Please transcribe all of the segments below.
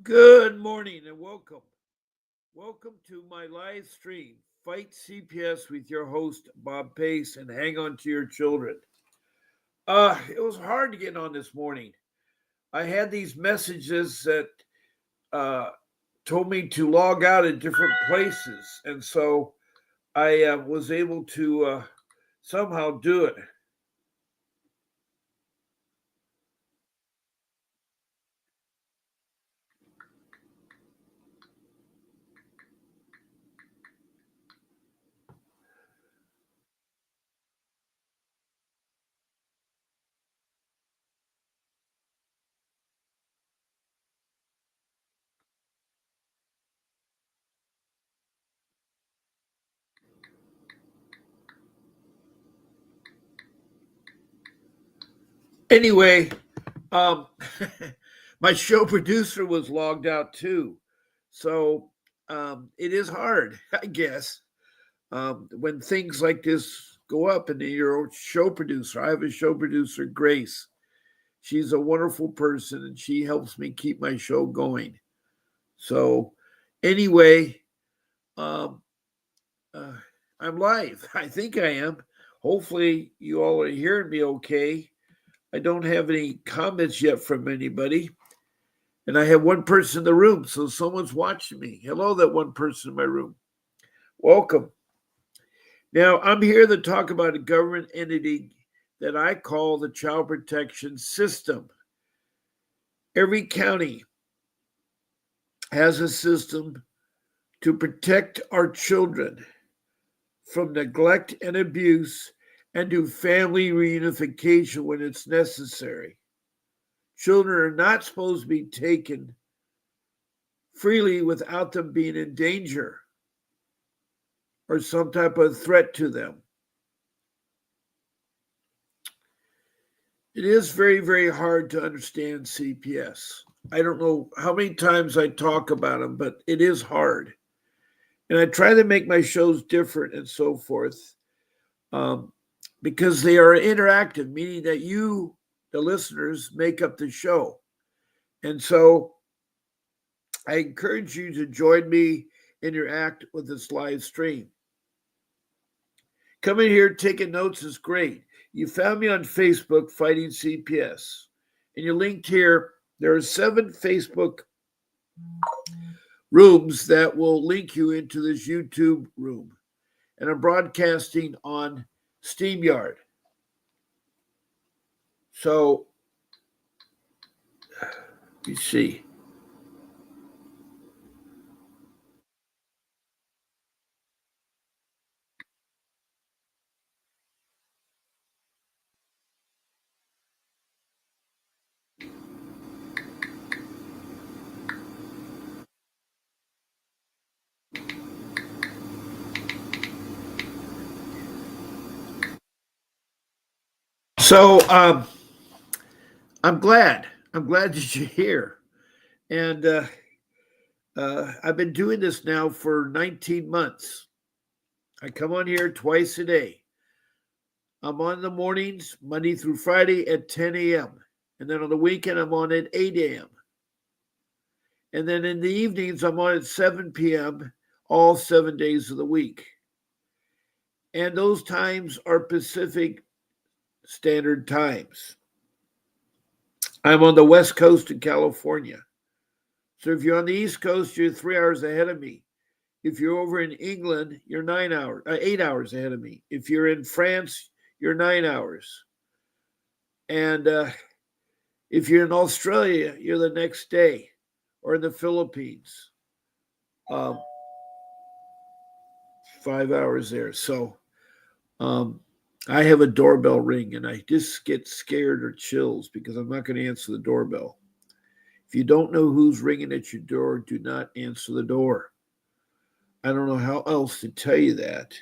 Good morning and welcome. Welcome to my live stream, Fight CPS with your host, Bob Pace, and hang on to your children. It was hard to get on this morning. I had these messages that uh, told me to log out at different places, and so I was able to somehow do it. Anyway, um, my show producer was logged out too, so it is hard, I guess. When things like this go up and you're a show producer. I have a show producer, Grace. She's a wonderful person and she helps me keep my show going. So, anyway, um, uh, I'm live. I think I am. Hopefully, you all are hearing me okay. I don't have any comments yet from anybody. And I have one person in the room, so someone's watching me. Hello, that one person in my room. Welcome. Now, I'm here to talk about a government entity that I call the Child Protection System. Every county has a system to protect our children from neglect and abuse and do family reunification when it's necessary. Children are not supposed to be taken freely without them being in danger or some type of threat to them. It is very, very hard to understand CPS. I don't know how many times I talk about them, but it is hard. And I try to make my shows different and so forth um, because they are interactive, meaning that you, the listeners, make up the show. And so I encourage you to join me, interact with this live stream. Coming here, taking notes is great. You found me on Facebook, Fighting CPS, and you're linked here. There are 7 Facebook rooms that will link you into this YouTube room. And I'm broadcasting on StreamYard. So, you see. So, I'm glad. I'm glad that you're here. And I've been doing this now for 19 months. I come on here twice a day. I'm on the mornings, Monday through Friday at 10 a.m. And then on the weekend, I'm on at 8 a.m. And then in the evenings, I'm on at 7 p.m. all 7 days of the week. And those times are Pacific Standard Times. I'm on the West Coast in California. So if you're on the East Coast, you're 3 hours ahead of me. If you're over in England, you're 8 hours ahead of me. If you're in France, you're 9 hours. And if you're in Australia, you're the next day, or in the Philippines, um, 5 hours there. So um, I have a doorbell ring, and I just get scared or chills because I'm not going to answer the doorbell. If you don't know who's ringing at your door, do not answer the door. I don't know how else to tell you that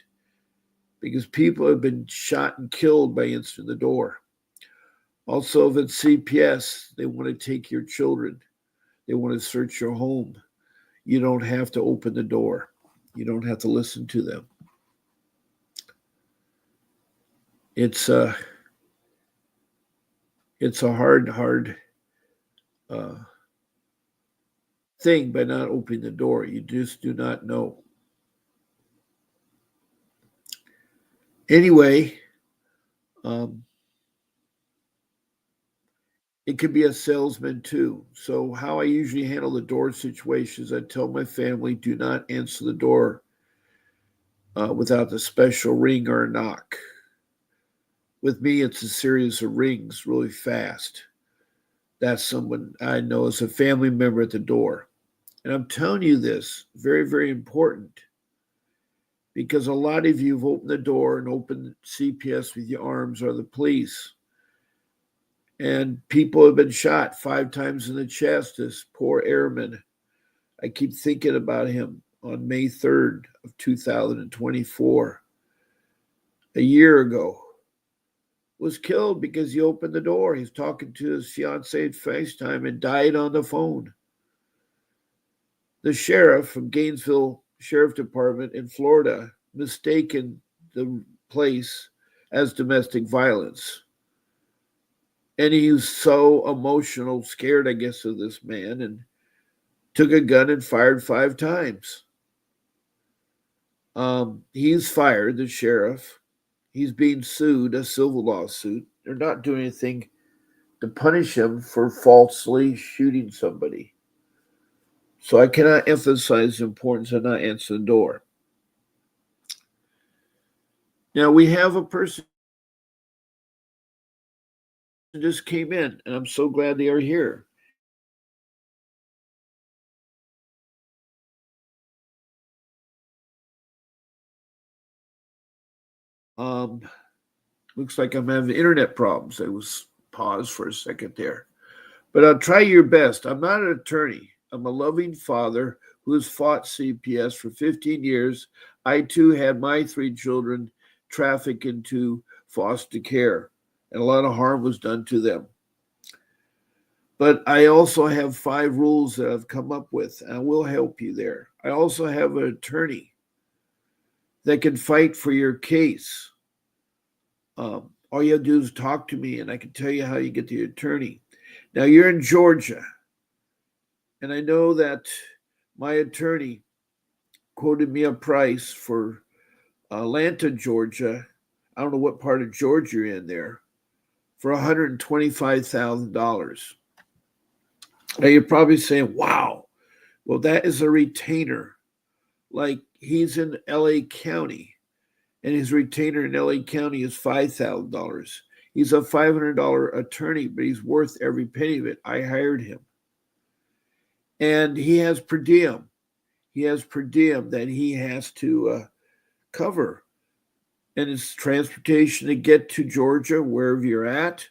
because people have been shot and killed by answering the door. Also, if it's CPS, they want to take your children, they want to search your home. You don't have to open the door, you don't have to listen to them. It's a it's a hard uh, thing by not opening the door. You just do not know. Anyway, um, it could be a salesman too. So, how I usually handle the door situations, I tell my family do not answer the door without the special ring or a knock. With me, it's a series of rings really fast. That's someone I know is a family member at the door. And I'm telling you this, very, very important, because a lot of you have opened the door and opened CPS with your arms or the police. And people have been shot 5 times in the chest. This poor airman, I keep thinking about him on May 3rd of 2024, a year ago, was killed because he opened the door. He's talking to his fiancee at FaceTime and died on the phone. The sheriff from Gainesville Sheriff Department in Florida mistaken the place as domestic violence. And he was so emotional, scared, I guess, of this man, and took a gun and fired 5 times. He's fired, the sheriff. He's being sued, a civil lawsuit. They're not doing anything to punish him for falsely shooting somebody. So I cannot emphasize the importance of not answering the door. Now we have a person who just came in, and I'm so glad they are here. Um, Looks like I'm having internet problems. I was paused for a second there. But I'll try your best. I'm not an attorney. I'm a loving father who has fought CPS for 15 years. I too had my 3 children trafficked into foster care, and a lot of harm was done to them. But I also have 5 rules that I've come up with, and I will help you there. I also have an attorney that can fight for your case. All you have to do is talk to me, and I can tell you how you get the attorney. Now, you're in Georgia, and I know that my attorney quoted me a price for Atlanta, Georgia. I don't know what part of Georgia you're in there, for $125,000. Now, you're probably saying, wow, well, that is a retainer. Like he's in LA County, and his retainer in LA County is $5,000. He's a $500 attorney, but he's worth every penny of it. I hired him. And he has per diem. He has per diem that he has to cover. And it's transportation to get to Georgia, wherever you're at.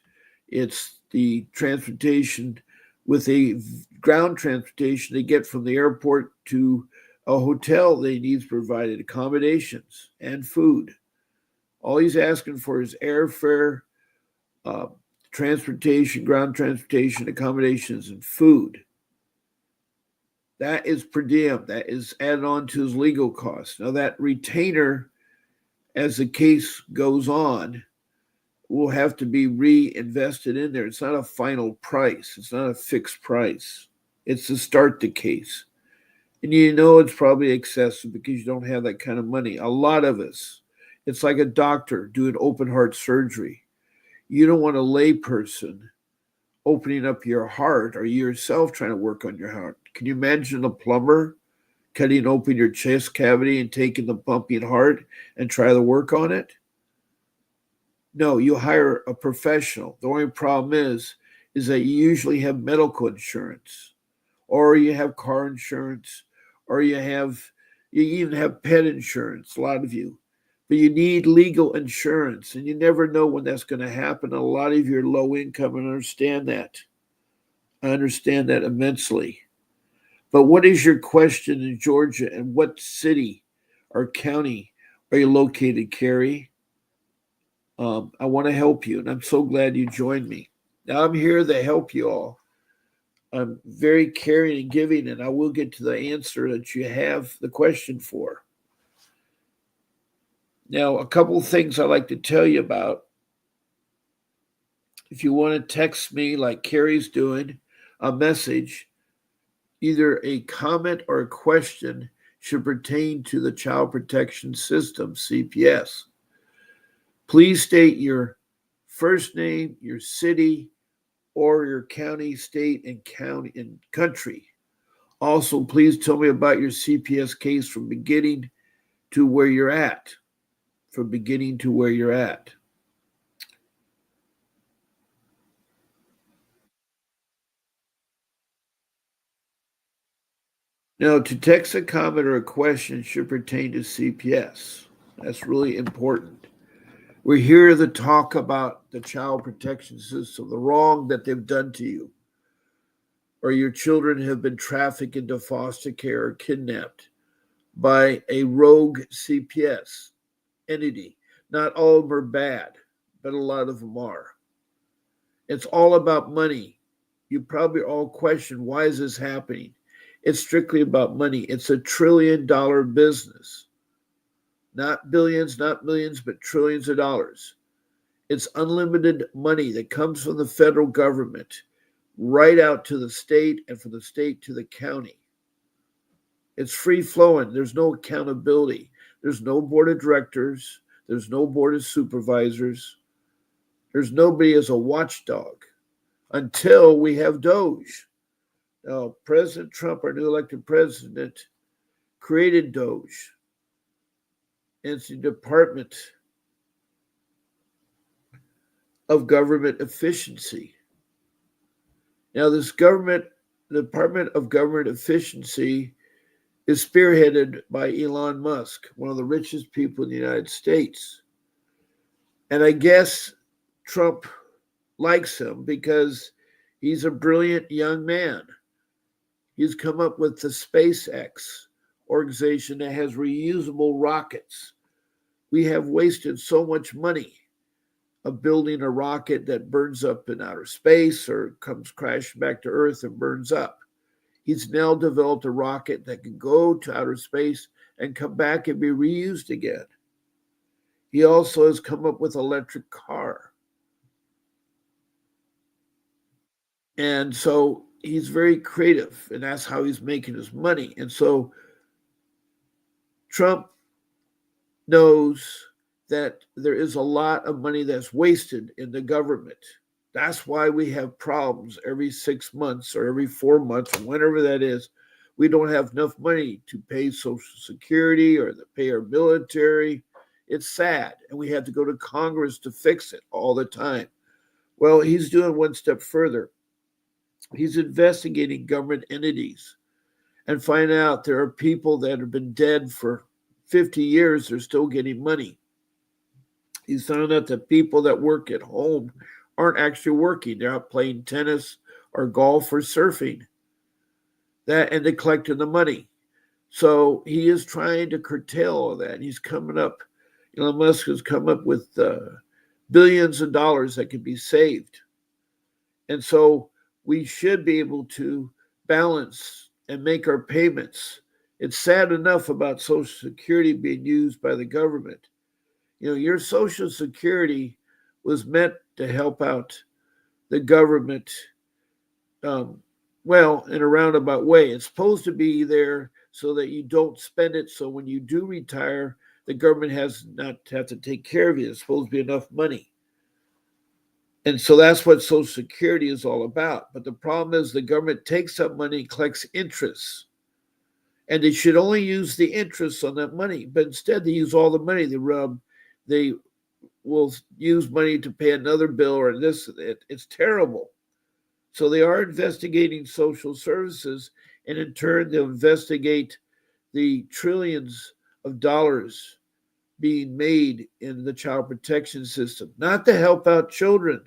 It's the transportation with a ground transportation to get from the airport to a hotel. They need provided accommodations and food. All he's asking for is airfare, uh, transportation, ground transportation, accommodations, and food. That is per diem. That is added on to his legal costs. Now, that retainer, as the case goes on, will have to be reinvested in there. It's not a final price, it's not a fixed price. It's to start the case. And you know it's probably excessive because you don't have that kind of money. A lot of us, it's like a doctor doing open heart surgery. You don't want a layperson opening up your heart or yourself trying to work on your heart. Can you imagine a plumber cutting open your chest cavity and taking the pumping heart and try to work on it? No, you hire a professional. The only problem is that you usually have medical insurance, or you have car insurance, or you even have pet insurance, a lot of you. But you need legal insurance, and you never know when that's going to happen. A lot of you are low income and understand that. I understand that immensely. But what is your question in Georgia, and what city or county are you located, Carrie? I want to help you, and I'm so glad you joined me. Now I'm here to help you all. I'm very caring and giving, and I will get to the answer that you have the question for. Now, a couple of things I'd like to tell you about. If you want to text me like Carrie's doing, a message, Either a comment or a question should pertain to the Child Protection System, CPS. Please state your first name, your city, or your county, state, and county and country. Also, please tell me about your CPS case from beginning to where you're at. From beginning to where you're at. Now, to text a comment or a question should pertain to CPS. That's really important. We're here to talk about the child protection system, the wrong that they've done to you, or your children have been trafficked into foster care or kidnapped by a rogue CPS entity. Not all of them are bad, but a lot of them are. It's all about money. You probably all question, why is this happening? It's strictly about money. It's $1 trillion business. Not billions, not millions, but trillions of dollars. It's unlimited money that comes from the federal government right out to the state and from the state to the county. It's free flowing. There's no accountability. There's no board of directors. There's no board of supervisors. There's nobody as a watchdog until we have Doge. Now, President Trump, our new elected president, created Doge. It's the Department of Government Efficiency. Now, this Department of Government Efficiency is spearheaded by Elon Musk, one of the richest people in the United States. And I guess Trump likes him because he's a brilliant young man. He's come up with the SpaceX organization that has reusable rockets. We have wasted so much money of building a rocket that burns up in outer space or comes crashing back to Earth and burns up. He's now developed a rocket that can go to outer space and come back and be reused again. He also has come up with an electric car. And so he's very creative, and that's how he's making his money. And so Trump knows that there is a lot of money that's wasted in the government. That's why we have problems every 6 months or every 4 months, or whenever that is. We don't have enough money to pay Social Security or to pay our military. It's sad, and we have to go to Congress to fix it all the time. Well, he's doing one step further. He's investigating government entities and find out there are people that have been dead for 50 years, they're still getting money. He's found out that people that work at home aren't actually working. They're out playing tennis or golf or surfing. That and they're collecting the money. So he is trying to curtail all that. He's coming up, Elon Musk has come up with billions of dollars that can be saved. And so we should be able to balance and make our payments. It's sad enough about Social Security being used by the government. You know, your Social Security was meant to help out the government, well, in a roundabout way. It's supposed to be there so that you don't spend it. So when you do retire, the government has not have to take care of you. It's supposed to be enough money. And so that's what Social Security is all about. But the problem is the government takes that money and collects interest. And they should only use the interest on that money. But instead, they use all the money. They will use money to pay another bill or this. It's terrible. So they are investigating social services. And in turn, they'll investigate the trillions of dollars being made in the child protection system. Not to help out children,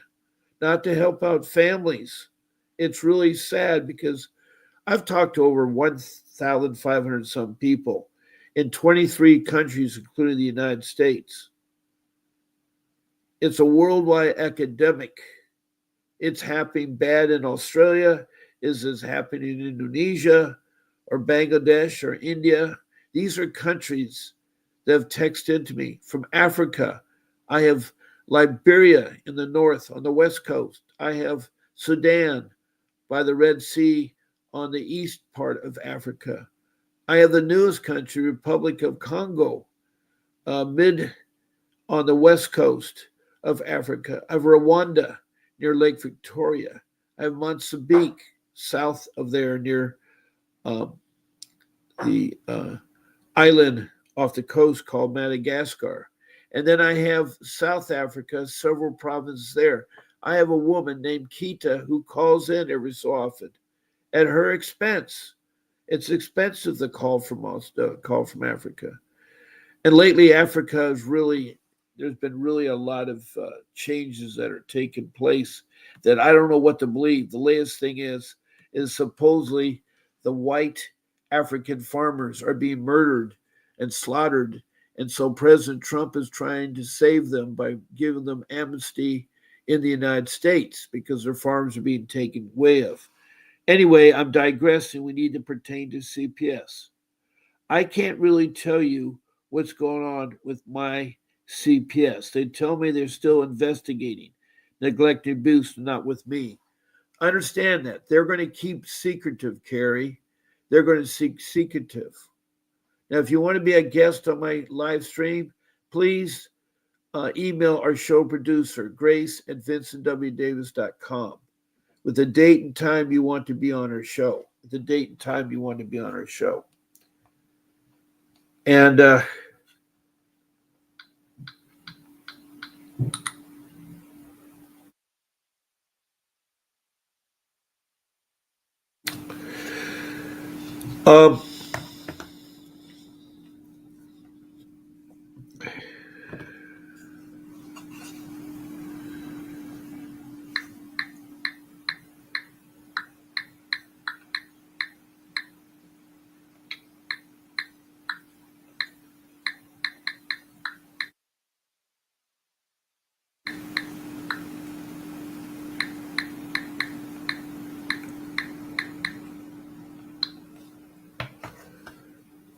not to help out families. It's really sad because I've talked to over 1,500 some people in 23 countries, including the United States. It's a worldwide epidemic. It's happening bad in Australia. Is this happening in Indonesia or Bangladesh or India? These are countries that have texted to me. From Africa, I have Liberia in the north on the west coast. I have Sudan by the Red Sea on the east part of Africa. I have the newest country, Republic of Congo, mid on the west coast of Africa. I have Rwanda near Lake Victoria. I have Mozambique south of there near um, the island off the coast called Madagascar. And then I have South Africa, several provinces there. I have a woman named Kita who calls in every so often at her expense. It's expensive to call from Africa. And lately, Africa has really, there's been really a lot of changes that are taking place that I don't know what to believe. The latest thing is supposedly the white African farmers are being murdered and slaughtered. And so President Trump is trying to save them by giving them amnesty in the United States because their farms are being taken away of. Anyway, I'm digressing. We need to pertain to CPS. I can't really tell you what's going on with my CPS. They tell me they're still investigating neglected abuse, not with me. I understand that. They're going to keep secretive, Carrie. They're going to seek secretive. Now, if you want to be a guest on my live stream, please email our show producer, Grace at vincentwdavis.com, with the date and time you want to be on our show. The date and time you want to be on our show. And um,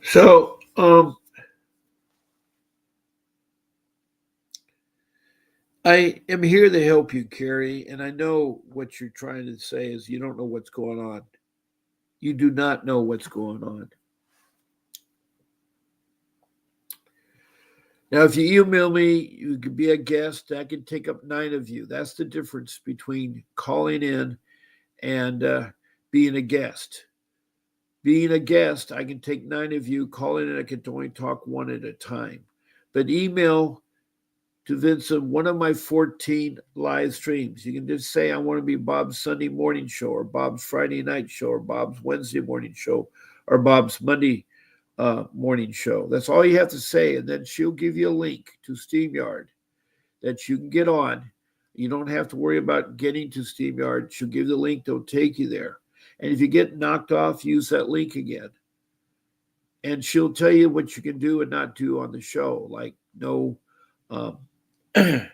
so I am here to help you, Carrie, and I know what you're trying to say is you don't know what's going on. You do not know what's going on. Now, if you email me, you could be a guest. I can take up 9 of you. That's the difference between calling in and being a guest. Being a guest, I can take 9 of you. Calling in, I can only talk 1 at a time. But email to Vincent one of my 14 live streams. You can just say, I want to be Bob's Sunday morning show, or Bob's Friday night show, or Bob's Wednesday morning show, or Bob's Monday morning show. That's all you have to say. And then she'll give you a link to StreamYard that you can get on. You don't have to worry about getting to StreamYard. She'll give the link, they'll take you there. And if you get knocked off, use that link again. And she'll tell you what you can do and not do on the show, like no no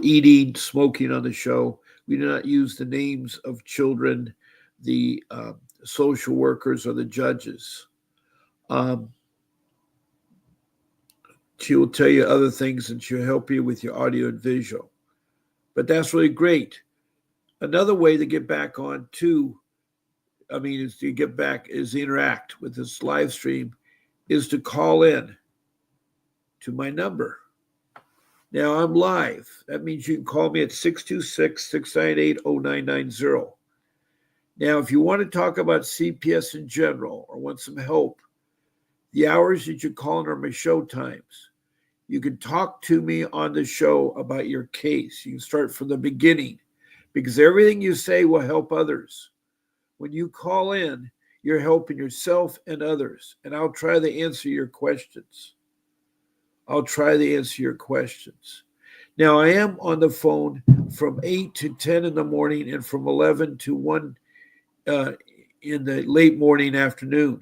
eating, smoking on the show. We do not use the names of children, the social workers, or the judges. She will tell you other things and she'll help you with your audio and visual. But that's really great. Another way to get back on too, is to get back, is to interact with this live stream, is to call in to my number. Now I'm live. That means you can call me at 626-698-0990. Now, if you want to talk about CPS in general or want some help, the hours that you call in are my show times. You can talk to me on the show about your case. You can start from the beginning because everything you say will help others. When you call in, you're helping yourself and others, and I'll try to answer your questions. Now, I am on the phone from 8 to 10 in the morning and from 11 to 1 in the late morning, afternoon.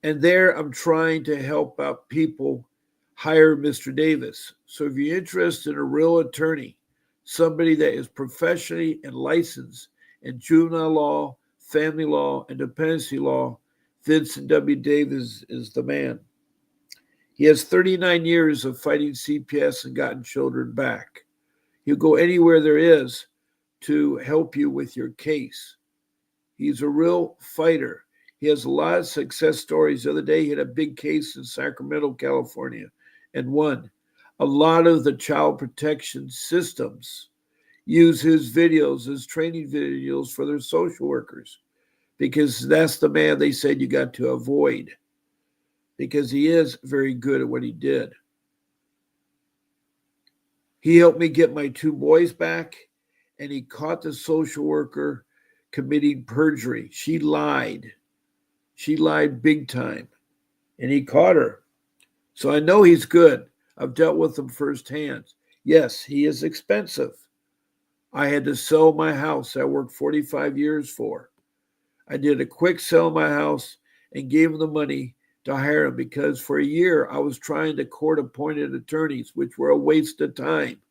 And there I'm trying to help out people hire Mr. Davis. So if you're interested in a real attorney, somebody that is professionally and licensed in juvenile law, family law, and dependency law, Vincent W. Davis is the man. He has 39 years of fighting CPS and gotten children back. He'll go anywhere there is to help you with your case. He's a real fighter. He has a lot of success stories. The other day, he had a big case in Sacramento, California, and won. A lot of the child protection systems use his videos as training videos for their social workers because that's the man they said you got to avoid because he is very good at what he did. He helped me get my 2 boys back, and he caught the social worker committing perjury. She lied. She lied big time, and he caught her. So I know he's good. I've dealt with him firsthand. Yes, he is expensive. I had to sell my house I worked 45 years for. I did a quick sell of my house and gave him the money to hire him because for a year I was trying to court appointed attorneys, which were a waste of time.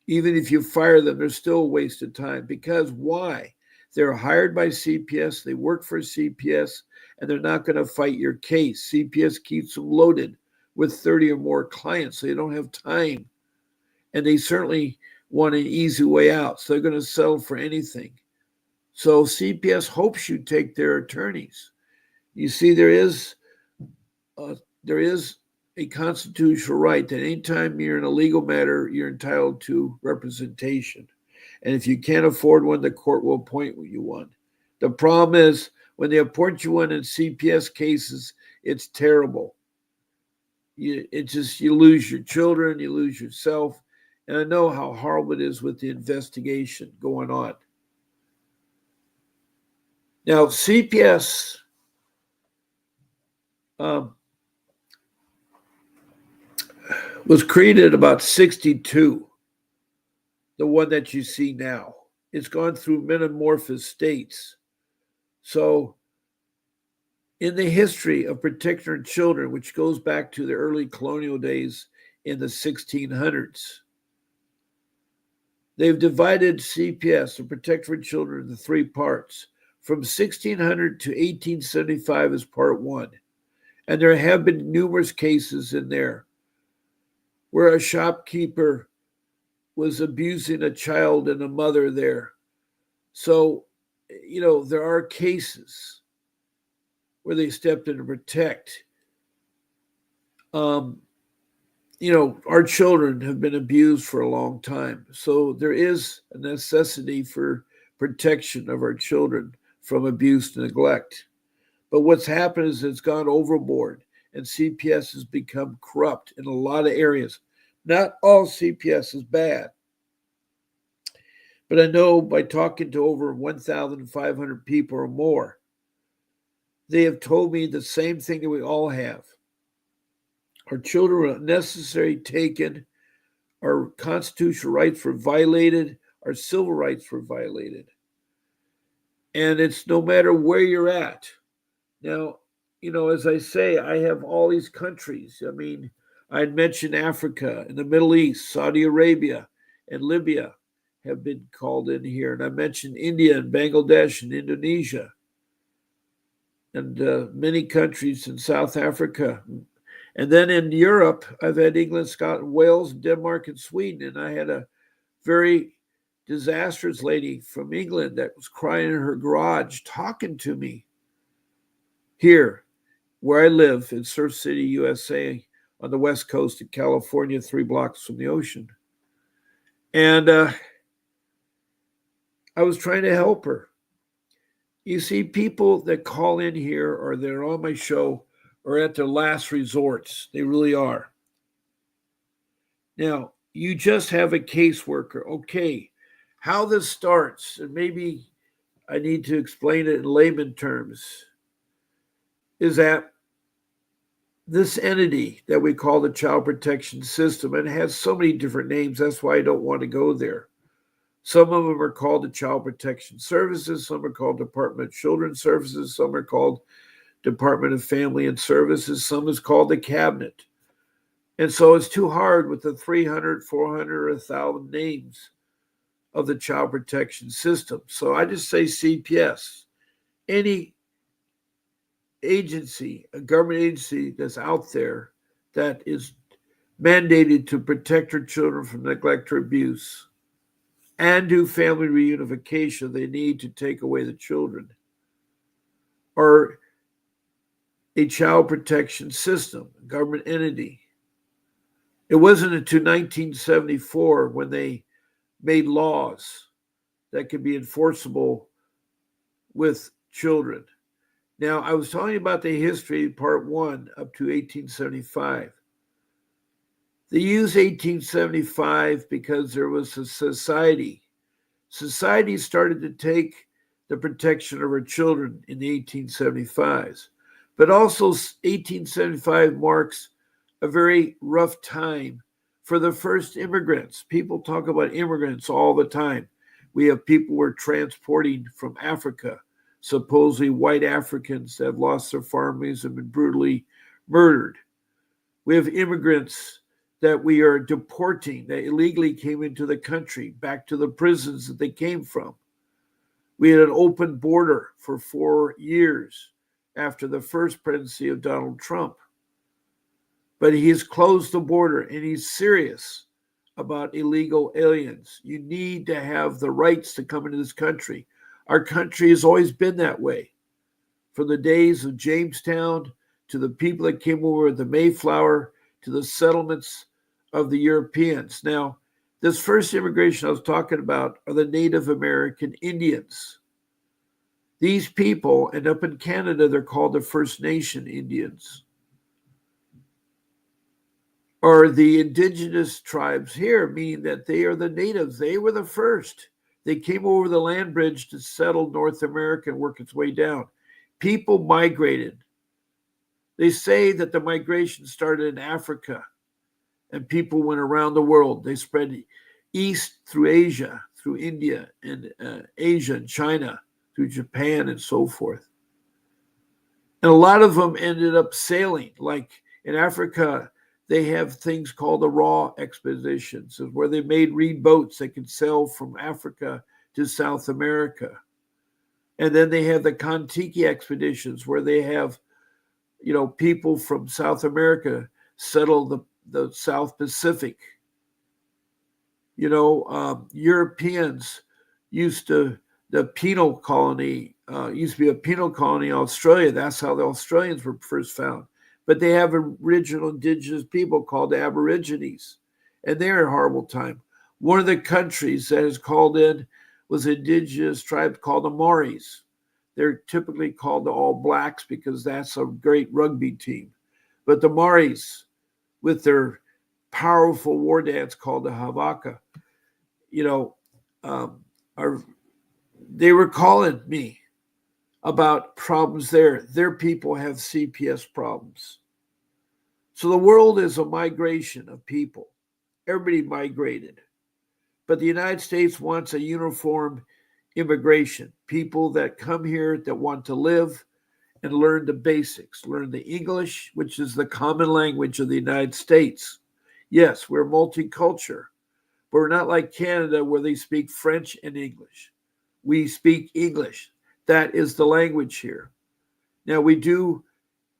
Even if you fire them, they're still a waste of time. Because why? They're hired by CPS, they work for CPS, and they're not going to fight your case. CPS keeps them loaded with 30 or more clients, so they don't have time. And they certainly want an easy way out, so they're going to settle for anything. So CPS hopes you take their attorneys. You see, there is a constitutional right that anytime you're in a legal matter, you're entitled to representation. And if you can't afford one, the court will appoint you one. The problem is when they appoint you one in CPS cases, it's terrible. You lose your children, you lose yourself. And I know how horrible it is with the investigation going on. Now, CPS was created about 62, the one that you see now. It's gone through metamorphosis states. So, in the history of protecting children, which goes back to the early colonial days in the 1600s, they've divided CPS, the Protector of Children, into 3 parts. From 1600 to 1875 is part 1. And there have been numerous cases in there where a shopkeeper was abusing a child and a mother there. So, there are cases where they stepped in to protect. Our children have been abused for a long time. So there is a necessity for protection of our children from abuse and neglect. But what's happened is it's gone overboard, and CPS has become corrupt in a lot of areas. Not all CPS is bad. But I know by talking to over 1,500 people or more, they have told me the same thing that we all have. Our children were unnecessarily taken, our constitutional rights were violated, our civil rights were violated. And it's no matter where you're at. Now, as I say, I have all these countries. I mean, I had mentioned Africa and the Middle East, Saudi Arabia, and Libya have been called in here. And I mentioned India and Bangladesh and Indonesia and many countries in South Africa. And then in Europe, I've had England, Scotland, Wales, Denmark, and Sweden. And I had a very disastrous lady from England that was crying in her garage talking to me here where I live in Surf City, USA, on the west coast of California, 3 blocks from the ocean. And I was trying to help her. You see, people that call in here or they're on my show are at their last resorts. They really are. Now, you just have a caseworker. Okay, how this starts, and maybe I need to explain it in layman terms, is that this entity that we call the Child Protection System, and it has so many different names, that's why I don't want to go there. Some of them are called the Child Protection Services, some are called Department of Children's Services, some are called Department of Family and Services, some is called the Cabinet. And so it's too hard with the 300, 400, or 1,000 names of the Child Protection System. So I just say CPS. Any agency, a government agency that's out there that is mandated to protect our children from neglect or abuse. and do family reunification, they need to take away the children, or a child protection system, government entity. It wasn't until 1974 when they made laws that could be enforceable with children. Now, I was telling you about the history, part one, up to 1875. They used 1875 because there was a society. Society started to take the protection of our children in the 1875s. But also 1875 marks a very rough time for the first immigrants. People talk about immigrants all the time. We have people who are transporting from Africa, supposedly white Africans that have lost their families and been brutally murdered. We have immigrants that we are deporting that illegally came into the country back to the prisons that they came from. We had an open border for 4 years after the first presidency of Donald Trump. But he's closed the border and he's serious about illegal aliens. You need to have the rights to come into this country. Our country has always been that way. From the days of Jamestown to the people that came over with the Mayflower to the settlements of the Europeans. Now, this first immigration I was talking about are the Native American Indians. These people, and up in Canada, they're called the First Nation Indians, are the indigenous tribes here, meaning that they are the natives. They were the first. They came over the land bridge to settle North America and work its way down. People migrated. They say that the migration started in Africa and people went around the world. They spread east through Asia, through India and Asia and China, through Japan and so forth. And a lot of them ended up sailing. Like in Africa, they have things called the raw expeditions, where they made reed boats that could sail from Africa to South America. And then they have the Kon-Tiki expeditions, where they have, people from South America settle the South Pacific. Europeans the penal colony used to be a penal colony in Australia. That's how the Australians were first found. But they have original indigenous people called the Aborigines, and they're in a horrible time. One of the countries that is called in was an indigenous tribe called the Maoris. They're typically called the All Blacks because that's a great rugby team. But the Maoris, with their powerful war dance called the Havaka, they were calling me about problems there. Their people have CPS problems. So the world is a migration of people. Everybody migrated. But the United States wants a uniform immigration. People that come here that want to live and learn the basics, learn the English, which is the common language of the United States. Yes, we're multicultural, but we're not like Canada where they speak French and English. We speak English. That is the language here. Now, we do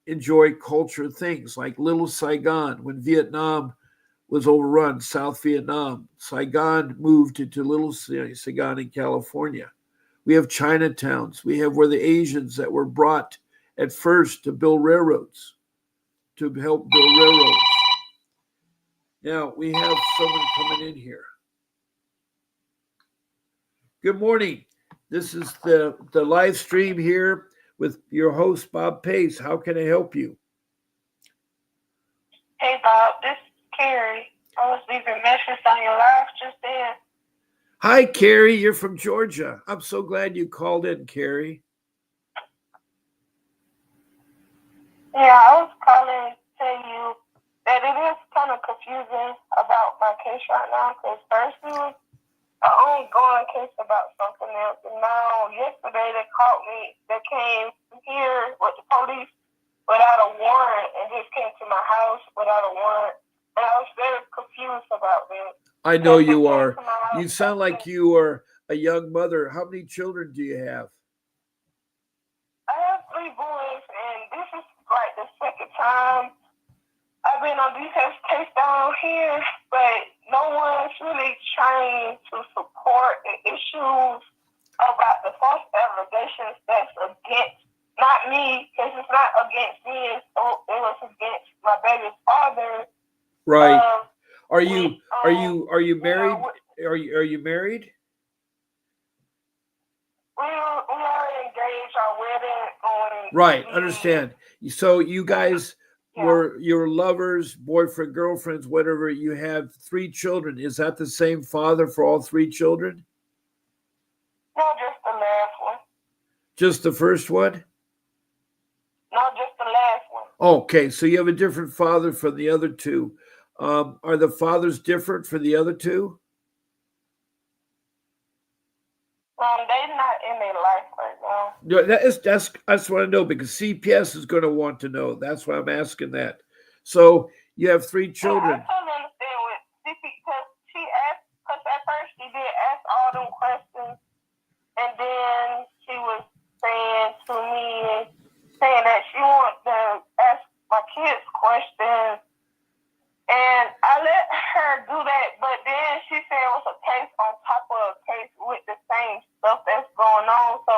enjoy culture things like Little Saigon. When Vietnam was overrun, South Vietnam, Saigon moved into Little Saigon in California. We have Chinatowns. We have where the Asians that were brought at first to build railroads, to help build railroads. Now, we have someone coming in here. Good morning. This is the live stream here with your host, Bob Pace. How can I help you? Hey, Bob. This is Carrie. I was leaving a message on your live just then. Hi, Carrie. You're from Georgia. I'm so glad you called in, Carrie. Yeah, I was calling to tell you that it is kind of confusing about my case right now, because first it was an ongoing case about something else, and now yesterday they caught me. They came here with the police without a warrant and just came to my house without a warrant, and I was very confused about that. I know you are. You sound like you are a young mother. How many children do you have? I have 3 boys, and this is like the second time I've been on this case down here, but no one's really trying to support court issues about the false allegations that's against, not me, because it's not against me, it was against my baby's father. Right. Are you married? Are you married? We are engaged. Our wedding going. Right. Understand. So you guys Yeah. were your lovers, boyfriend, girlfriends, whatever. You have 3 children. Is that the same father for all 3 children? No, just the last one. Just the first one? No, just the last one. Okay, so you have a different father for the other 2. Are the fathers different for the other 2? They're not in their life right now. No, that's what I know, because CPS is going to want to know. That's why I'm asking that. So you have 3 children. I totally understand what because she asked, because at first she did ask all them questions, and then she was saying to me, saying that she wanted to ask my kids questions, and I let her do that, but then she said it was a case on top of a case with the same stuff that's going on. So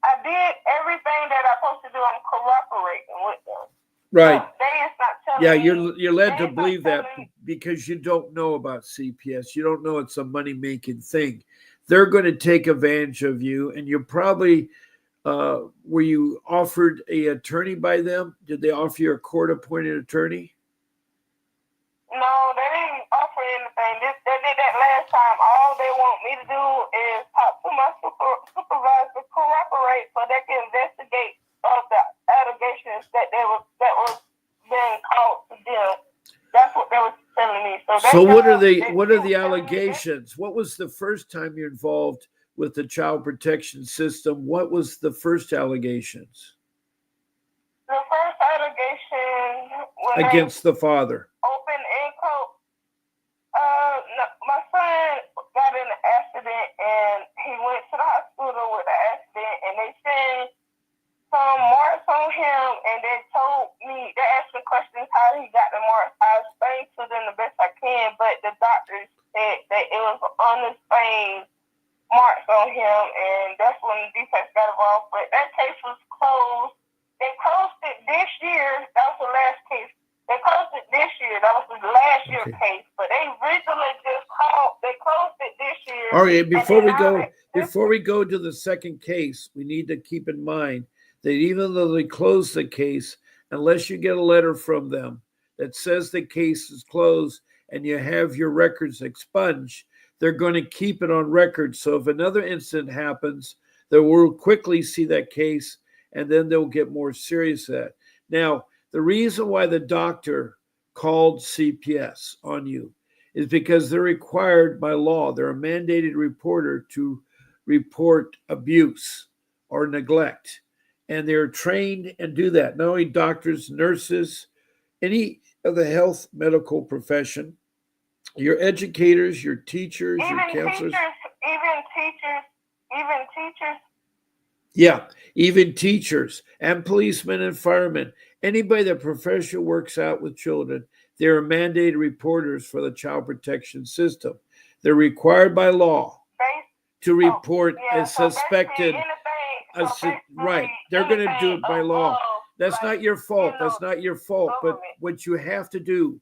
I did everything that I'm supposed to do. I'm cooperating with them. Right. They is not telling Yeah, me. you're led to believe that because you don't know about CPS. You don't know it's a money-making thing. They're going to take advantage of you, and you're probably were you offered an attorney by them? Did they offer you a court-appointed attorney? No, they didn't offer anything. They did that last time. All they want me to do is talk to my supervisor, cooperate, so they can investigate the allegations that was being called to them. That's what they were telling me. So what are the allegations? What was the first time you're involved with the child protection system? What was the first allegations? The first allegation against the father. Open income. No, my son got in an accident and he went to the hospital with an accident, and they said some marks on him, and they told me, they asked me questions how he got the marks. I explained to them the best I can, but the doctors said that it was unexplained marks on him, and that's when the defense got involved. But that case was closed. They closed it this year. That was the last case. They closed it this year. That was the last year case. But they originally they closed it this year. All right, before we go to the second case, we need to keep in mind that even though they closed the case, unless you get a letter from them that says the case is closed and you have your records expunged, they're going to keep it on record. So if another incident happens, they will quickly see that case, and then they'll get more serious at it. Now, the reason why the doctor called CPS on you is because they're required by law. They're a mandated reporter to report abuse or neglect. And they're trained and do that. Not only doctors, nurses, any of the health medical profession, your educators, your teachers, your counselors. Even teachers. Yeah, even teachers and policemen and firemen. Anybody that professionally works out with children, they're mandated reporters for the child protection system. They're required by law to report a suspected. Right, they're going to do it by law. That's not your fault. That's not your fault. But what you have to do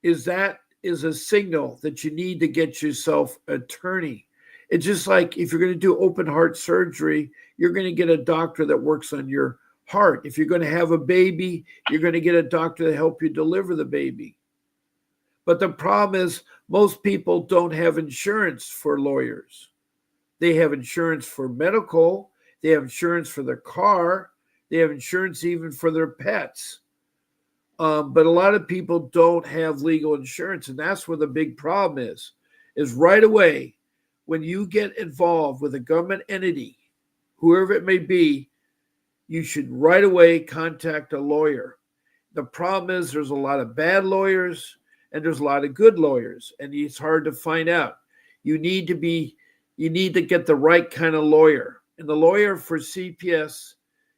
is that is a signal that you need to get yourself an attorney. It's just like if you're going to do open heart surgery, you're going to get a doctor that works on your heart. If you're going to have a baby, you're going to get a doctor to help you deliver the baby. But the problem is most people don't have insurance for lawyers. They have insurance for medical. They have insurance for their car. They have insurance even for their pets. But a lot of people don't have legal insurance, and that's where the big problem is right away. When you get involved with a government entity, whoever it may be, you should right away contact a lawyer. The problem is there's a lot of bad lawyers and there's a lot of good lawyers, and it's hard to find out. You need to get the right kind of lawyer. And the lawyer for CPS,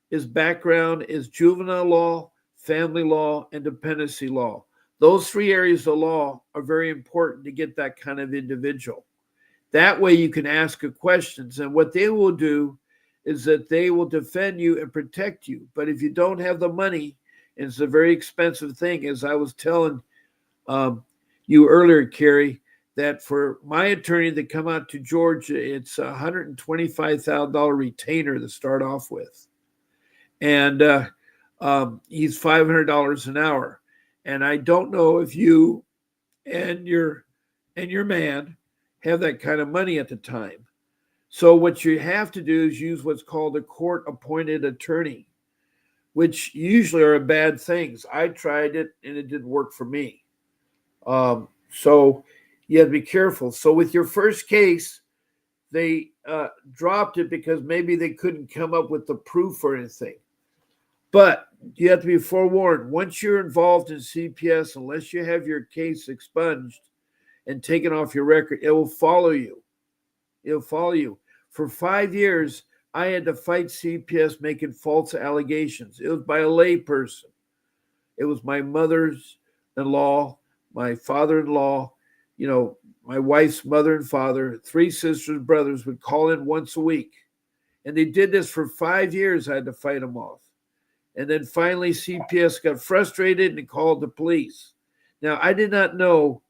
his background is juvenile law, family law, and dependency law. Those 3 areas of law are very important to get that kind of individual. That way you can ask questions. And what they will do is that they will defend you and protect you. But if you don't have the money, and it's a very expensive thing, as I was telling um, you earlier, Carrie, that for my attorney to come out to Georgia, it's a $125,000 retainer to start off with. And he's $500 an hour. And I don't know if you and your man have that kind of money at the time. So what you have to do is use what's called a court appointed attorney, which usually are bad things. I tried it and it didn't work for me. So you have to be careful. So with your first case, they dropped it because maybe they couldn't come up with the proof or anything. But you have to be forewarned. Once you're involved in CPS, unless you have your case expunged and taken off your record, it will follow you. It'll follow you. For 5 years, I had to fight CPS making false allegations. It was by a lay person. It was my mother-in-law, my father-in-law, my wife's mother and father, 3 sisters, brothers would call in once a week. And they did this for 5 years. I had to fight them off. And then finally, CPS got frustrated and called the police. Now, I did not know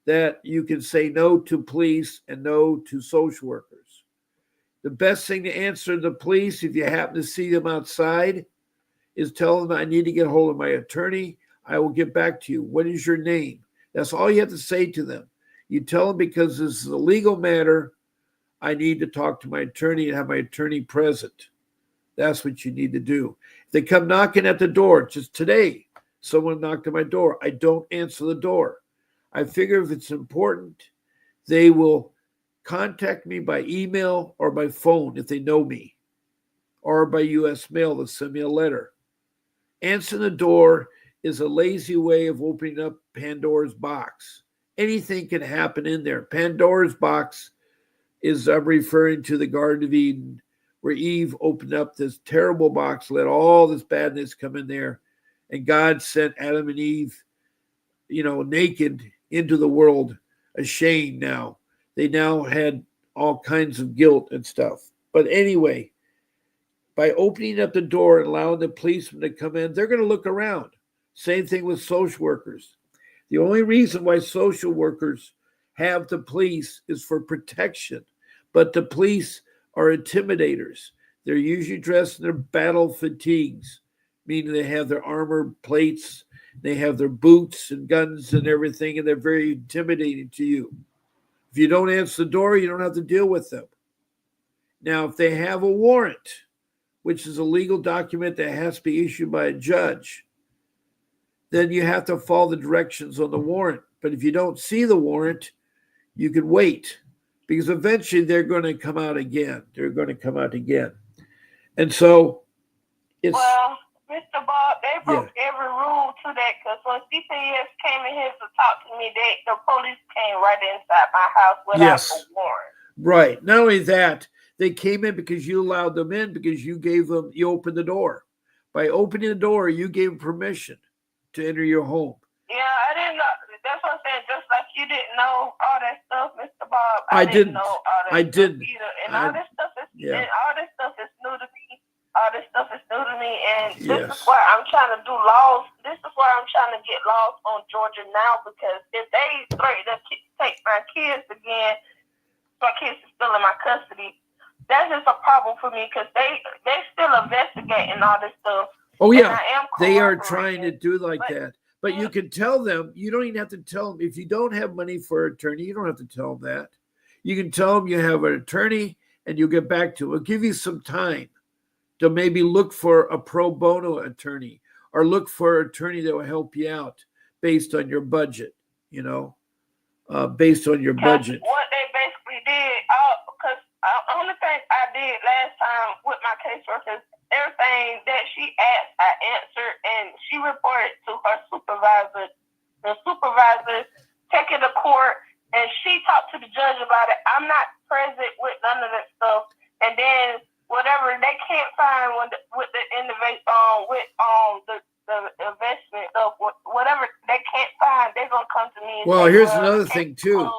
that you can say no to police and no to social workers. The best thing to answer the police, if you happen to see them outside, is tell them, I need to get hold of my attorney. I will get back to you. What is your name? That's all you have to say to them. You tell them, because this is a legal matter, I need to talk to my attorney and have my attorney present. That's what you need to do. If they come knocking at the door, just today, someone knocked on my door. I don't answer the door. I figure if it's important, they will contact me by email or by phone if they know me, or by U.S. mail. They'll send me a letter. Answering the door is a lazy way of opening up Pandora's box. Anything can happen in there. Pandora's box is, I'm referring to the Garden of Eden, where Eve opened up this terrible box, let all this badness come in there, and God sent Adam and Eve, naked into the world, ashamed now. They now had all kinds of guilt and stuff. But anyway, by opening up the door and allowing the policemen to come in, they're going to look around. Same thing with social workers. The only reason why social workers have the police is for protection. But the police are intimidators. They're usually dressed in their battle fatigues, meaning they have their armor plates, they have their boots and guns and everything, and they're very intimidating to you. If you don't answer the door, you don't have to deal with them. Now, if they have a warrant, which is a legal document that has to be issued by a judge, then you have to follow the directions on the warrant. But if you don't see the warrant, you can wait, because eventually they're going to come out again. And so it's... Well, Mr. Bob, they broke every rule to that, because when CPS came in here to talk to me, the police came right inside my house without a warrant. Right. Not only that, they came in because you allowed them in, because you opened the door. By opening the door, you gave them permission to enter your home. Yeah, I didn't know. That's what I'm saying. Just like you didn't know all that stuff, Mr. Bob. I didn't know all that stuff either. And all this stuff is new to me. All this stuff is new to me, and this is why I'm trying to do laws. This is why I'm trying to get laws on Georgia now, because if they threaten to take my kids again, my kids are still in my custody, that's just a problem for me, because they still investigating all this stuff. Oh yeah, they are trying to do that. But you can tell them. You don't even have to tell them. If you don't have money for an attorney, you don't have to tell them that. You can tell them you have an attorney, and you'll get back to it. It'll give you some time to maybe look for a pro bono attorney, or look for an attorney that will help you out based on your budget, based on your budget. What they basically did, because the only thing I did last time with my caseworker, everything that she asked, I answered, and she reported to her supervisor. The supervisor took it to court, and she talked to the judge about it. I'm not present with none of that stuff. And then whatever they can't find with the investment of whatever they can't find, they're gonna come to me. Well, here's another thing too.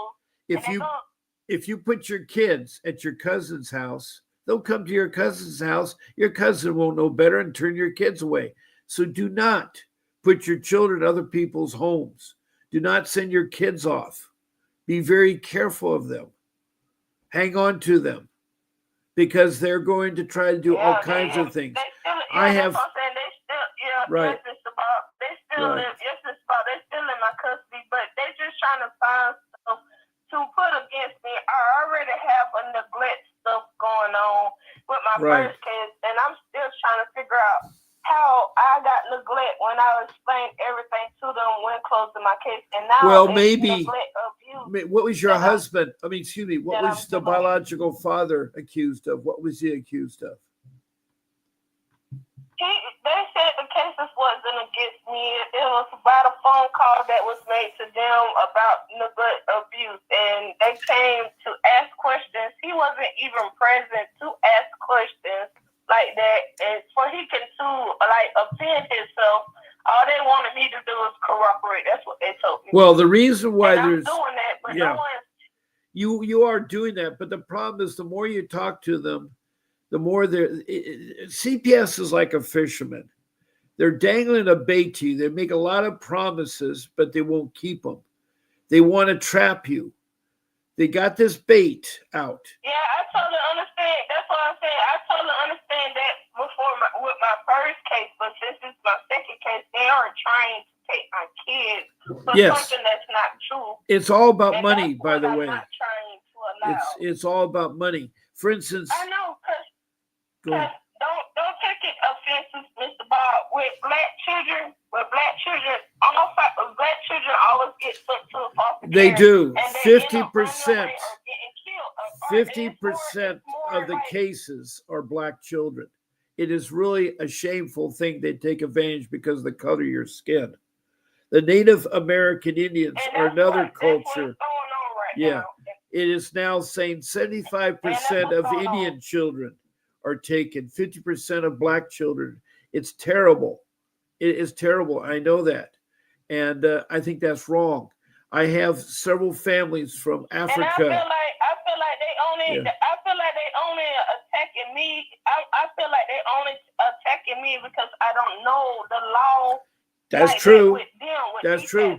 if you put your kids at your cousin's house, they'll come to your cousin's house. Your cousin won't know better and turn your kids away. So do not put your children in other people's homes. Do not send your kids off. Be very careful of them. Hang on to them because they're going to try to do all kinds of things. I have. That's what I'm saying. They still, right. Yes, Mr. Bob. They still live. Yes, Mr. Bob. They still in my custody, but they just trying to find stuff to put against me. I already have a neglect stuff going on with my first case, and I'm still trying to figure out how I got neglect when I explained everything to them when closing my case, and now maybe neglect abuse. What was your husband? Excuse me. What was the biological father accused of? What was he accused of? They said the cases wasn't against me. It was about a phone call that was made to them about neglect abuse, and they came to ask questions. He wasn't even present to ask questions like that, and for he can offend himself. All they wanted me to do was corroborate. That's what they told me. Well, the reason why I'm doing that, but no one. You are doing that, but the problem is the more you talk to them, the more CPS is like a fisherman. They're dangling a bait to you. They make a lot of promises, but they won't keep them. They want to trap you. They got this bait out. Yeah, I totally understand. That's what I'm saying. I totally understand that before with my first case, but since it's my second case, they are trying to take my kids for something that's not true. It's all about money, by the way. I'm not trying to allow. It's all about money. For instance, I know, because don't take it offensive, Mr. Bob. With black children, all black children always get put to a foster care. They do. 50%. 50% of the cases are black children. It is really a shameful thing. They take advantage because of the color of your skin. The Native American Indians are another culture. Now. It is now saying 75% of Indian children are taken, 50% of black children. It's terrible. It is terrible. I know that. And I think that's wrong. I have several families from Africa. And I feel like they only attacking me. I feel like they only attacking me because I don't know the law. That's true. That's true.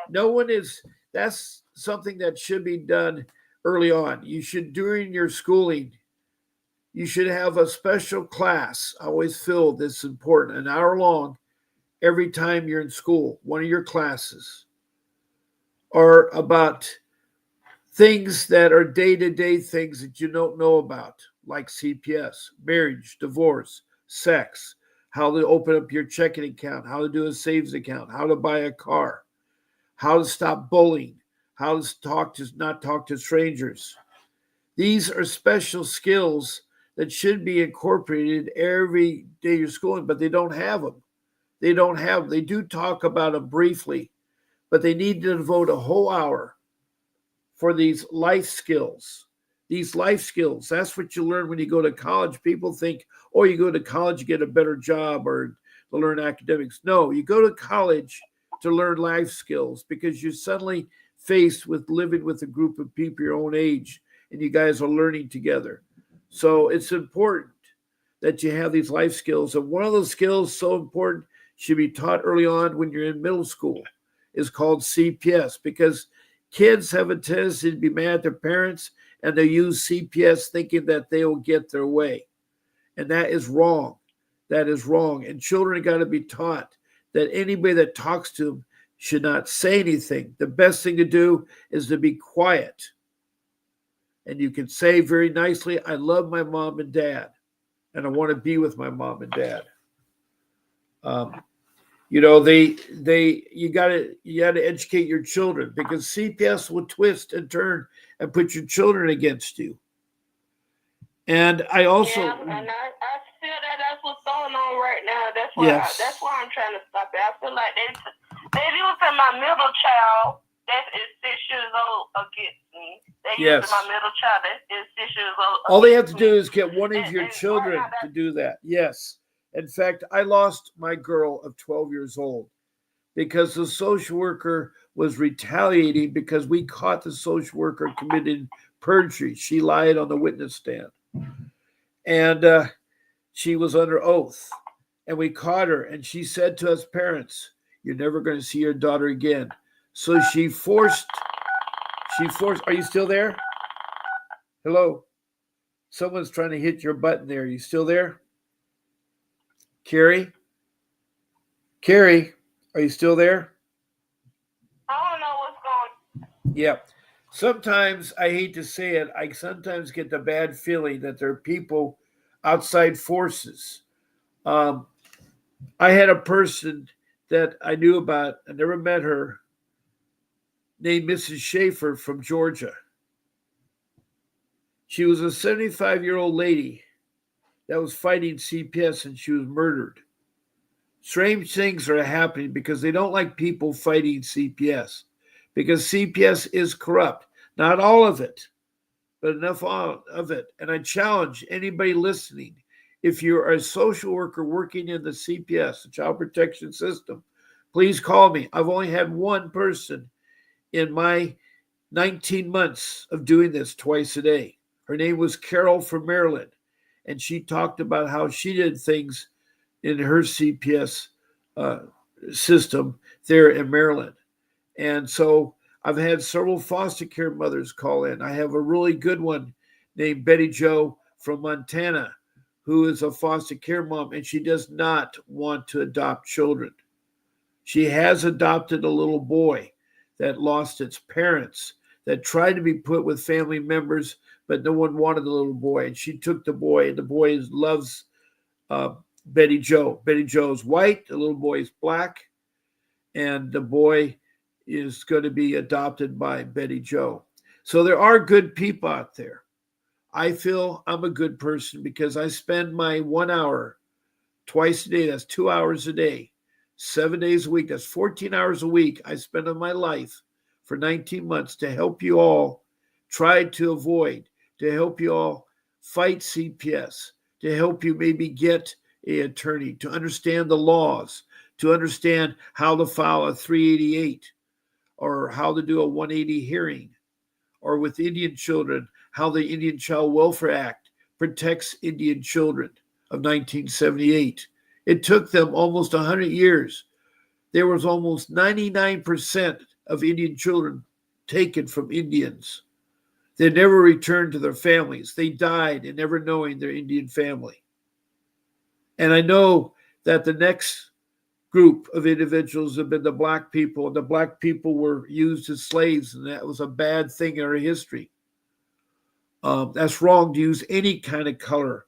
No one is. That's something that should be done early on. You should, during your schooling, you should have a special class. I always feel this is important, an hour long every time you're in school. One of your classes are about things that are day-to-day things that you don't know about, like CPS, marriage, divorce, sex, how to open up your checking account, how to do a savings account, how to buy a car, how to stop bullying, how to not talk to strangers. These are special skills that should be incorporated every day you're schooling, but they don't have them. They do talk about them briefly, but they need to devote a whole hour for these life skills. These life skills, that's what you learn when you go to college. People think, oh, you go to college, you get a better job or to learn academics. No, you go to college to learn life skills because you're suddenly faced with living with a group of people your own age and you guys are learning together. So it's important that you have these life skills. And one of those skills so important should be taught early on when you're in middle school is called CPS because kids have a tendency to be mad at their parents and they use CPS thinking that they will get their way. And that is wrong. That is wrong. And children have got to be taught that anybody that talks to them should not say anything. The best thing to do is to be quiet. And you can say very nicely, I love my mom and dad, and I want to be with my mom and dad. You got to educate your children because CPS will twist and turn and put your children against you. And I also, and I feel that's what's going on right now. That's why I'm trying to stop it. I feel like they using my middle child that is 6 years old against me. They using my middle child that is 6 years old. All they have to do is get one of your children to do that. Yes. In fact, I lost my girl of 12 years old because the social worker was retaliating because we caught the social worker committing perjury. She lied on the witness stand. And she was under oath. And we caught her. And she said to us parents, "You're never going to see your daughter again." So she forced, are you still there? Hello? Someone's trying to hit your button there. Are you still there? Carrie? Carrie, are you still there? I don't know what's going on. Yeah. Sometimes, I hate to say it, I sometimes get the bad feeling that there are people, outside forces. I had a person that I knew about, I never met her, named Mrs. Schaefer from Georgia. She was a 75-year-old lady that was fighting CPS, and she was murdered. Strange things are happening because they don't like people fighting CPS, because CPS is corrupt. Not all of it, but enough of it. And I challenge anybody listening, if you're a social worker working in the CPS, the Child Protection System, please call me. I've only had one person in my 19 months of doing this twice a day. Her name was Carol from Maryland, and she talked about how she did things in her CPS system there in Maryland. And so I've had several foster care mothers call in. I have a really good one named Betty Jo from Montana, who is a foster care mom, and she does not want to adopt children. She has adopted a little boy that lost its parents, that tried to be put with family members, but no one wanted the little boy. And she took the boy, and the boy loves Betty Jo. Betty Jo's white, the little boy is black, and the boy is going to be adopted by Betty Jo. So there are good people out there. I feel I'm a good person because I spend my 1 hour twice a day. That's 2 hours a day, 7 days a week. That's 14 hours a week I spend on my life for 19 months to help you all try to avoid, to help you all fight CPS, to help you maybe get an attorney, to understand the laws, to understand how to file a 388 or how to do a 180 hearing, or with Indian children, how the Indian Child Welfare Act protects Indian children of 1978. It took them almost 100 years. There was almost 99% of Indian children taken from Indians. They never returned to their families. They died in never knowing their Indian family. And I know that the next group of individuals have been the black people, and the black people were used as slaves, and that was a bad thing in our history. That's wrong to use any kind of color,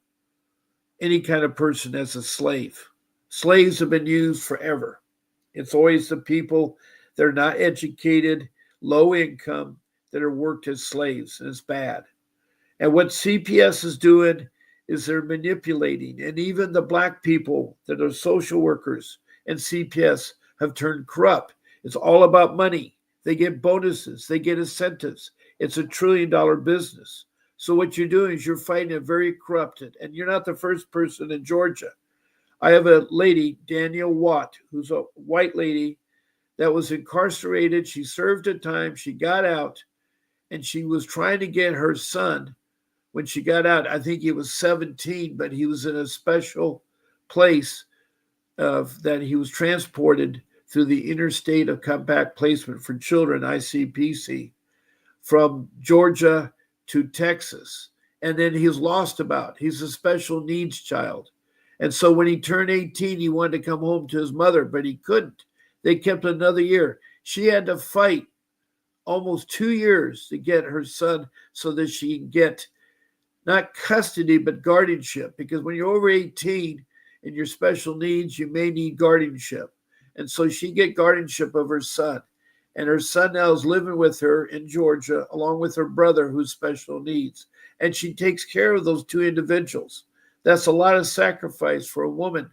any kind of person as a slave. Slaves have been used forever. It's always the people that are not educated, low income, that are worked as slaves, and it's bad. And what CPS is doing is they're manipulating, and even the black people that are social workers and CPS have turned corrupt. It's all about money. They get bonuses, they get incentives. It's $1 trillion business. So what you're doing is you're fighting a very corrupted, and you're not the first person in Georgia. I have a lady, Danielle Watt, who's a white lady that was incarcerated. She served her time, she got out, and she was trying to get her son when she got out. I think he was 17, but he was in a special place that he was transported through the Interstate of Compact Placement for Children, ICPC, from Georgia to Texas. And then he's lost about. He's a special needs child. And so when he turned 18, he wanted to come home to his mother, but he couldn't. They kept another year. She had to fight almost 2 years to get her son so that she can get not custody, but guardianship. Because when you're over 18 and your special needs, you may need guardianship. And so she get guardianship of her son. And her son now is living with her in Georgia, along with her brother who's special needs. And she takes care of those two individuals. That's a lot of sacrifice for a woman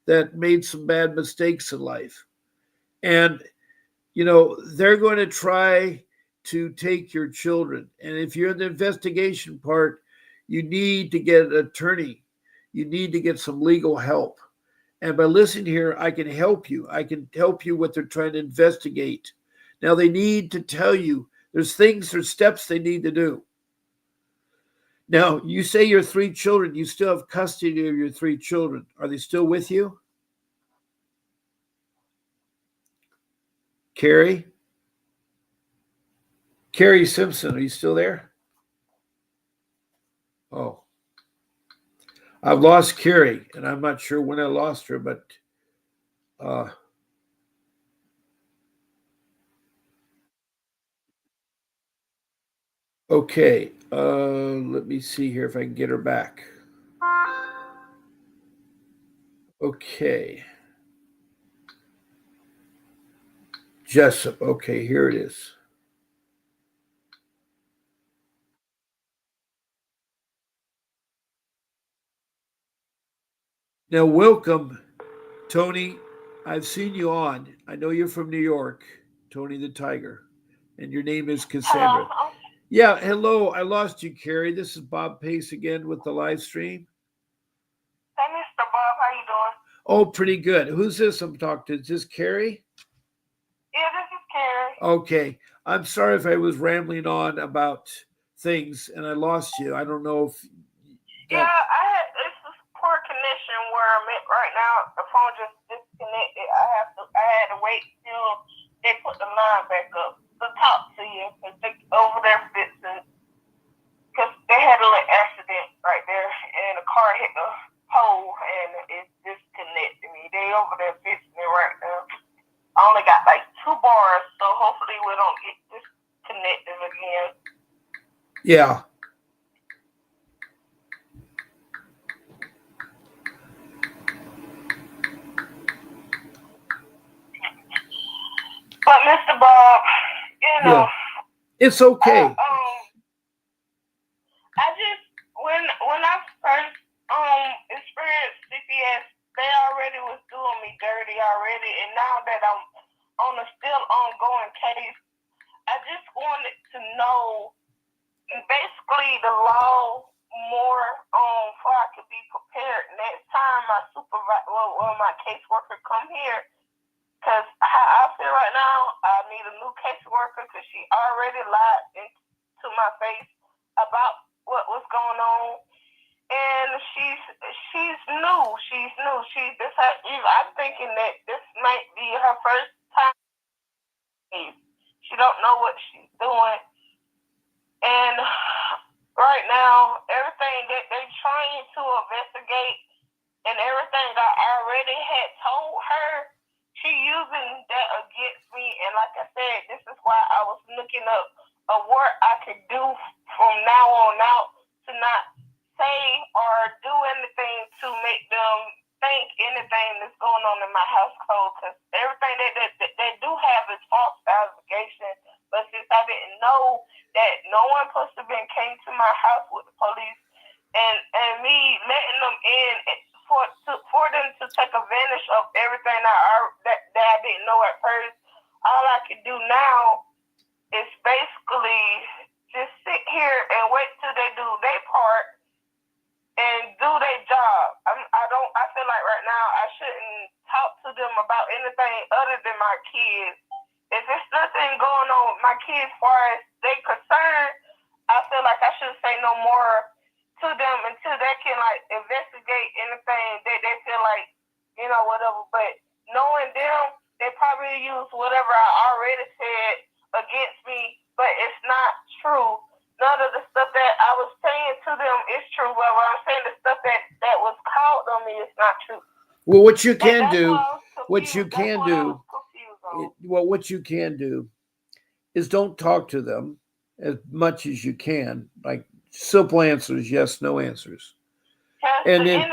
that made some bad mistakes in life. And, you know, they're going to try to take your children. And if you're in the investigation part, you need to get an attorney. You need to get some legal help. And by listening here, I can help you. I can help you what they're trying to investigate. Now, they need to tell you there's things, there's steps they need to do. Now, you say your 3 children, you still have custody of your 3 children. Are they still with you? Carrie? Carrie Simpson, are you still there? Oh, I've lost Carrie, and I'm not sure when I lost her, but uh, okay. Let me see here if I can get her back. Okay. Jessup. Okay, here it is. Now, welcome, Tony. I've seen you on. I know you're from New York, Tony the Tiger, and your name is Cassandra. Hello. Yeah, hello. I lost you, Carrie. This is Bob Pace again with the live stream. Hey, Mr. Bob, how you doing? Oh, pretty good. Who's this I'm talking to? Is this Carrie? Yeah, this is Carrie. Okay. I'm sorry if I was rambling on about things and I lost you. I don't know if Yeah, it's a poor connection where I'm at right now. The phone just disconnected. I had to wait till they put the line back up to talk to you because they over there fixing. Because they had a little accident right there and a car hit the pole and it disconnected me. They over there fixing it right now. I only got like 2 bars, so hopefully we don't get disconnected again. Yeah. But Mr. Bob, you know, it's okay. I just when I first experienced CPS, they already was doing me dirty already, and now that I'm on a still ongoing case, I just wanted to know basically the law more before I could be prepared next time my my caseworker come here. Because how I feel right now, I need a new caseworker because she already lied into my face about what was going on. And she's new. I'm thinking that this might be her first time. She don't know what she's doing. And right now, everything that they're trying to investigate and everything I already had told her, she using that against me. And like I said, this is why I was looking up what I could do from now on out to not say or do anything to make them think anything that's going on in my household. Because everything that they do have is false allegations. But since I didn't know that no one supposed to been came to my house with the police and me letting them in for them to take advantage of everything that I didn't know at first, all I can do now is basically just sit here and wait till they do their part and do their job. I feel like right now I shouldn't talk to them about anything other than my kids. If there's nothing going on with my kids as far as they concerned, I feel like I shouldn't say no more to them until they can like investigate anything that they feel like, whatever. But knowing them, they probably use whatever I already said against me, but it's not true. None of the stuff that I was saying to them is true. But when I'm saying the stuff that was called on me is not true. Well, what you can do is don't talk to them as much as you can. Like simple answers, yes, no answers. And then,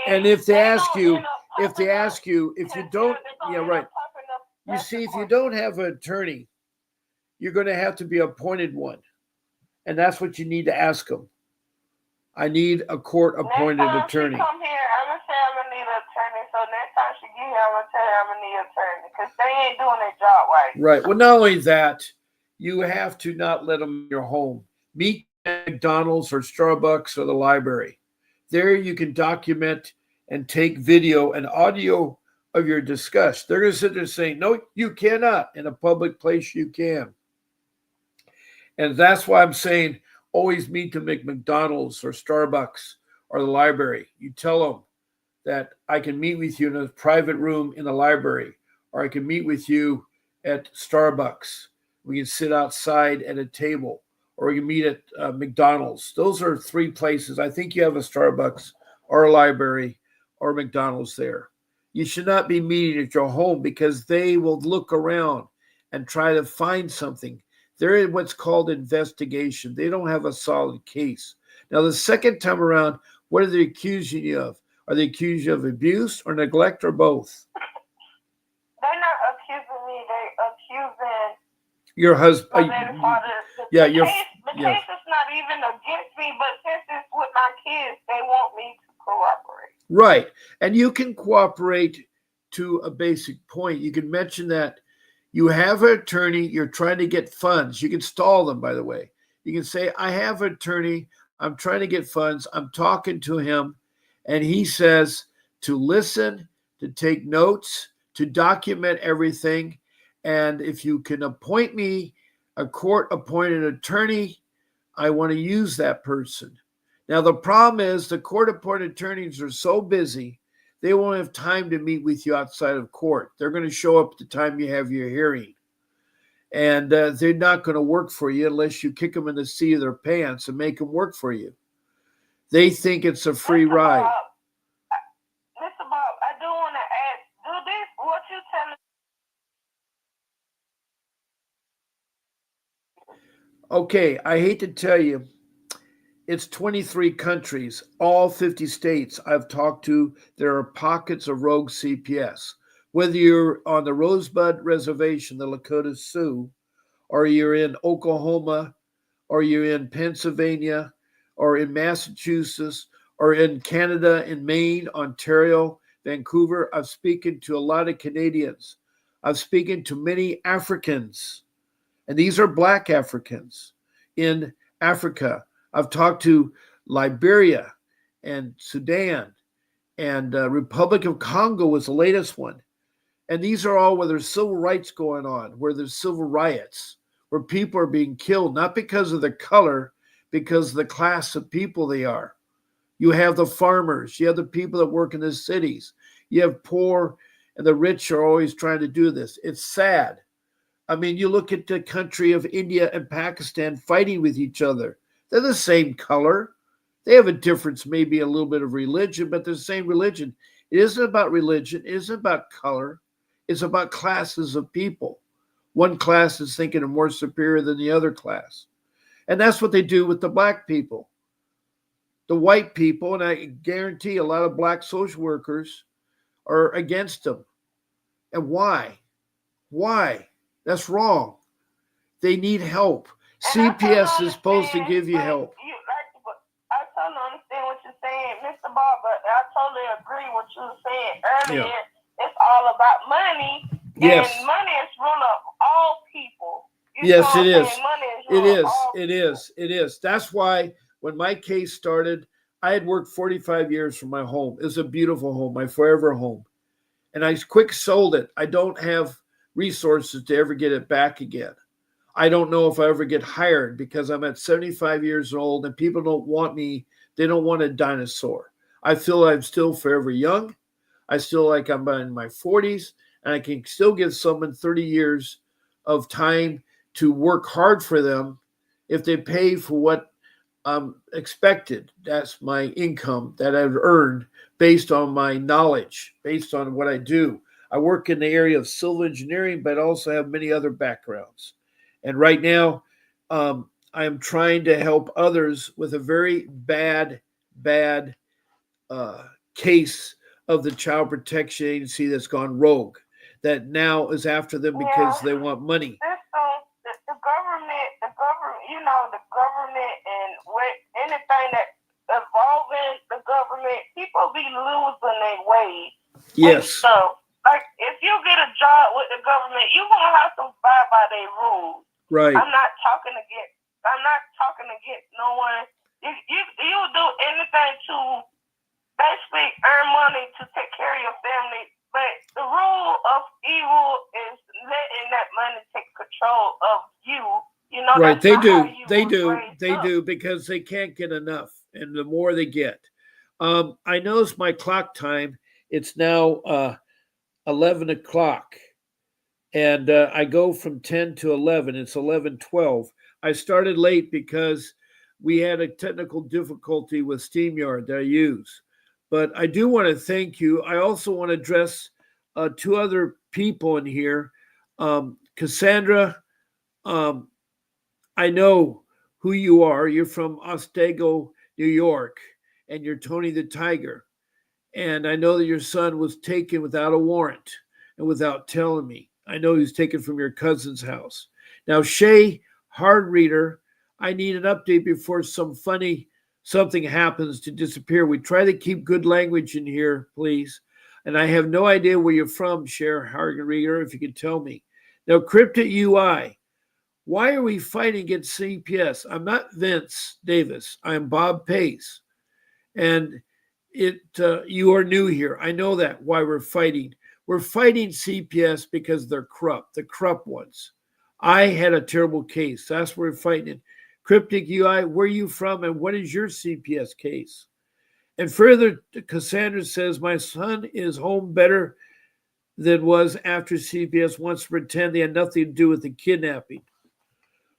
and if they ask you, if you don't, yeah, right. You see, if you don't have an attorney, you're going to have to be appointed one. And that's what you need to ask them. I need a court-appointed attorney. Next time she come here, I'm going to say I'm going to need an attorney. So next time she get here, I'm going to tell her I'm going to need an attorney because they ain't doing their job right. Right. Well, not only that, you have to not let them in your home. Meet at McDonald's or Starbucks or the library. There you can document and take video and audio of your discuss. They're going to sit there saying, no, you cannot. In a public place, you can. And that's why I'm saying always meet them at McDonald's or Starbucks or the library. You tell them that I can meet with you in a private room in the library, or I can meet with you at Starbucks. We can sit outside at a table, or we can meet at McDonald's. Those are three places. I think you have a Starbucks or a library or McDonald's there. You should not be meeting at your home because they will look around and try to find something. They're in what's called investigation. They don't have a solid case. Now, the second time around, what are they accusing you of? Are they accusing you of abuse or neglect or both? They're not accusing me. They're accusing your husband. My father. Yeah, the case is not even against me, but since it's with my kids, they want me to cooperate. Right. And you can cooperate to a basic point. You can mention that you have an attorney, you're trying to get funds. You can stall them, by the way. You can say, I have an attorney, I'm trying to get funds, I'm talking to him, and he says to listen, to take notes, to document everything. And if you can appoint me a court-appointed attorney, I want to use that person. Now, the problem is the court-appointed attorneys are so busy, they won't have time to meet with you outside of court. They're going to show up at the time you have your hearing. And they're not going to work for you unless you kick them in the seat of their pants and make them work for you. They think it's a free ride. Mr. Bob, I do want to ask, do this, what you telling? Okay, I hate to tell you, it's 23 countries, all 50 states I've talked to. There are pockets of rogue CPS. Whether you're on the Rosebud Reservation, the Lakota Sioux, or you're in Oklahoma, or you're in Pennsylvania, or in Massachusetts, or in Canada, in Maine, Ontario, Vancouver, I've spoken to a lot of Canadians. I've spoken to many Africans, and these are Black Africans in Africa. I've talked to Liberia and Sudan, and Republic of Congo was the latest one. And these are all where there's civil rights going on, where there's civil riots, where people are being killed, not because of their color, because of the class of people they are. You have the farmers, you have the people that work in the cities, you have poor, and the rich are always trying to do this. It's sad. I mean, you look at the country of India and Pakistan fighting with each other. They're the same color. They have a difference, maybe a little bit of religion, but they're the same religion. It isn't about religion. It isn't about color. It's about classes of people. One class is thinking they're more superior than the other class. And that's what they do with the Black people. The white people, and I guarantee a lot of Black social workers are against them. And why? Why? That's wrong. They need help. CPS is supposed to give you help. I totally understand what you're saying, Mr. Bob, but I totally agree with what you were saying earlier. Yeah. It's all about money. Yes. And money is rule of all people. Yes, it is. It is. That's why when my case started, I had worked 45 years from my home. It was a beautiful home, my forever home. And I quick sold it. I don't have resources to ever get it back again. I don't know if I ever get hired because I'm at 75 years old and people don't want me. They don't want a dinosaur. I feel I'm still forever young. I still like I'm in my 40s, and I can still give someone 30 years of time to work hard for them if they pay for what I'm expected. That's my income that I've earned based on my knowledge, based on what I do. I work in the area of civil engineering, but also have many other backgrounds. And right now, I am trying to help others with a very bad case of the Child Protection Agency that's gone rogue, that now is after them because they want money. The government, and anything that involving the government, people be losing their way. Yes. So, like, if you get a job with the government, you're gonna have to abide by their rules. Right. I'm not talking against no one. You do anything to basically earn money to take care of your family, but the rule of evil is letting that money take control of you. You know, right? They do. They was do. raised They up. do because they can't get enough, and the more they get. I noticed my clock time. It's now 11 o'clock, and I go from 10 to 11. It's 11:12. I started late because we had a technical difficulty with StreamYard that I use. But I do want to thank you. I also want to address two other people in here. Cassandra, um, I know who you are. You're from Otsego, New York, and you're Tony the Tiger. And I know that your son was taken without a warrant and without telling me. I know he was taken from your cousin's house. Now, Shay, hard reader, I need an update before something happens to disappear. We try to keep good language in here, please. And I have no idea where you're from, Shay, hard reader, if you could tell me. Now, Cryptid UI, why are we fighting against CPS? I'm not Vince Davis. I'm Bob Pace. And you are new here. I know that why we're fighting. We're fighting CPS because they're corrupt, the corrupt ones. I had a terrible case. That's where we're fighting it. Cryptic UI, where are you from and what is your CPS case? And further, Cassandra says, my son is home better than was after CPS wants to pretend they had nothing to do with the kidnapping.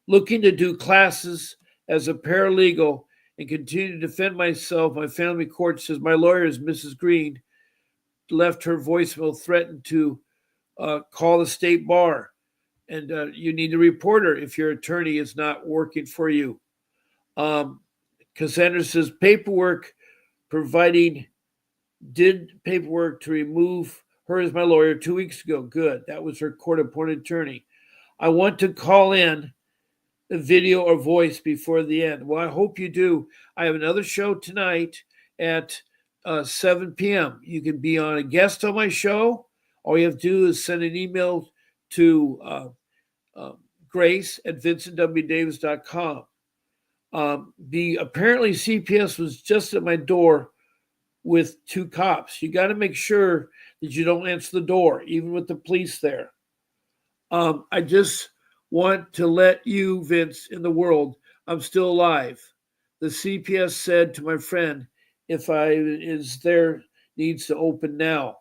Looking to do classes as a paralegal and continue to defend myself. My family court says my lawyer is Mrs. Green, left her voicemail, threatened to call the state bar. And you need to report her if your attorney is not working for you. Cassandra says did paperwork to remove her as my lawyer 2 weeks ago. Good. That was her court appointed attorney. I want to call in a video or voice before the end. Well, I hope you do. I have another show tonight at 7 p.m. You can be on a guest on my show. All you have to do is send an email to Grace at vincentwdavis.com. Apparently CPS was just at my door with two cops. You got to make sure that you don't answer the door, even with the police there. I just want to let you, Vince, in the world, I'm still alive. The CPS said to my friend, if I is there, needs to open now.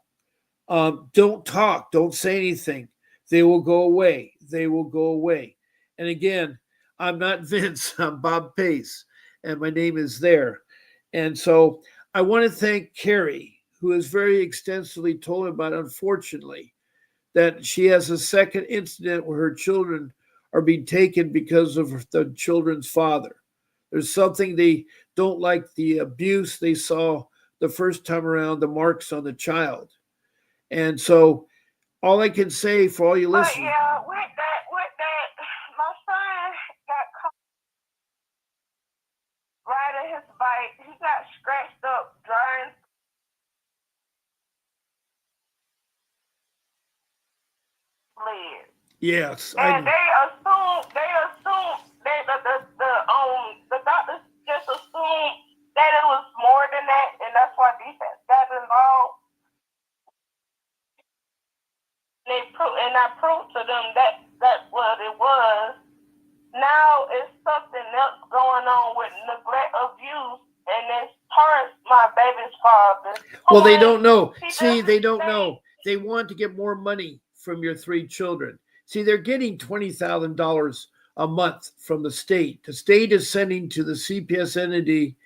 Don't talk. Don't say anything. They will go away. They will go away. And again, I'm not Vince. I'm Bob Pace, and my name is there. And so I want to thank Carrie, who has very extensively told about, unfortunately, that she has a second incident where her children are being taken because of the children's father. There's something they don't like, the abuse they saw the first time around, the marks on the child. And so all I can say for all you listeners. Yeah, with that, my son got caught riding his bike. He got scratched up driving. Yes, and they assume the doctors just assumed that it was more than that, and that's why defense got involved. And I proved to them that that's what it was. Now it's something else going on with neglect, abuse, and it's hurt my baby's father. Well, they don't know. See, they don't know. They want to get more money from your three children. See, they're getting $20,000 a month from the state. The state is sending to the CPS entity,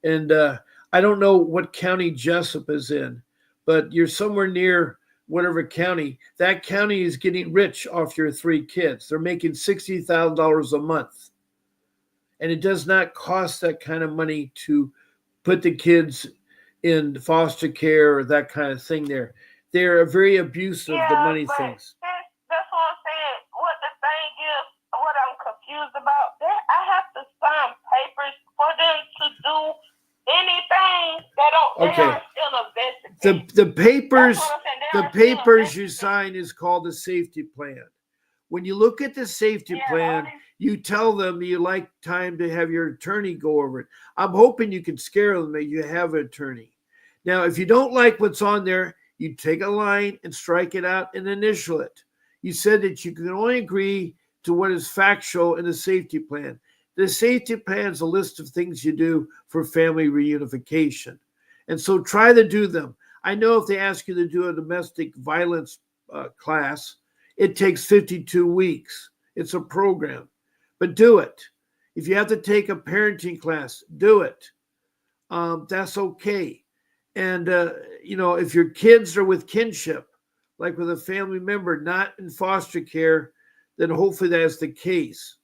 and I don't know what county Jessup is in, but you're somewhere near whatever county. That county is getting rich off your three kids. They're making $60,000 a month. And it does not cost that kind of money to put the kids in foster care or that kind of thing there. They're very abusive, the money things. That's what I'm saying. What the thing is, what I'm confused about, I have to sign papers for them to do anything that don't. They are still investigating. The papers you sign is called a safety plan. When you look at the safety plan, you tell them you like time to have your attorney go over it. I'm hoping you can scare them that you have an attorney. Now, if you don't like what's on there, you take a line and strike it out and initial it. You said that you can only agree to what is factual in the safety plan. The safety plan is a list of things you do for family reunification. And so try to do them. I know if they ask you to do a domestic violence class, it takes 52 weeks. It's a program, but do it. If you have to take a parenting class, do it. That's okay. And, if your kids are with kinship, like with a family member, not in foster care, then hopefully that's the case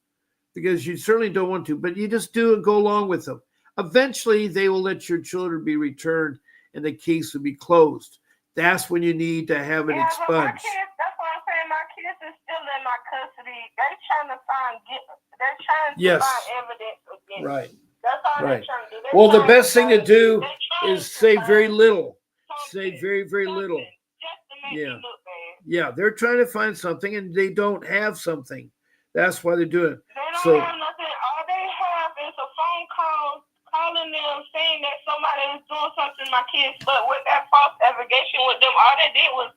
because you certainly don't want to, but you just do and go along with them. Eventually, they will let your children be returned and the case will be closed. That's when you need to have it expunged. But my kids, that's what I'm saying. My kids is still in my custody. They're trying to find evidence against right. That's all right. they're trying to do. Well, the best thing to do is say very little. Say very, very little. Just to make you look bad. Yeah, they're trying to find something and they don't have something. That's why they do it. They don't have nothing. All they have is a phone call calling them saying that somebody is doing something to my kids, but with that false allegation with them, all they did was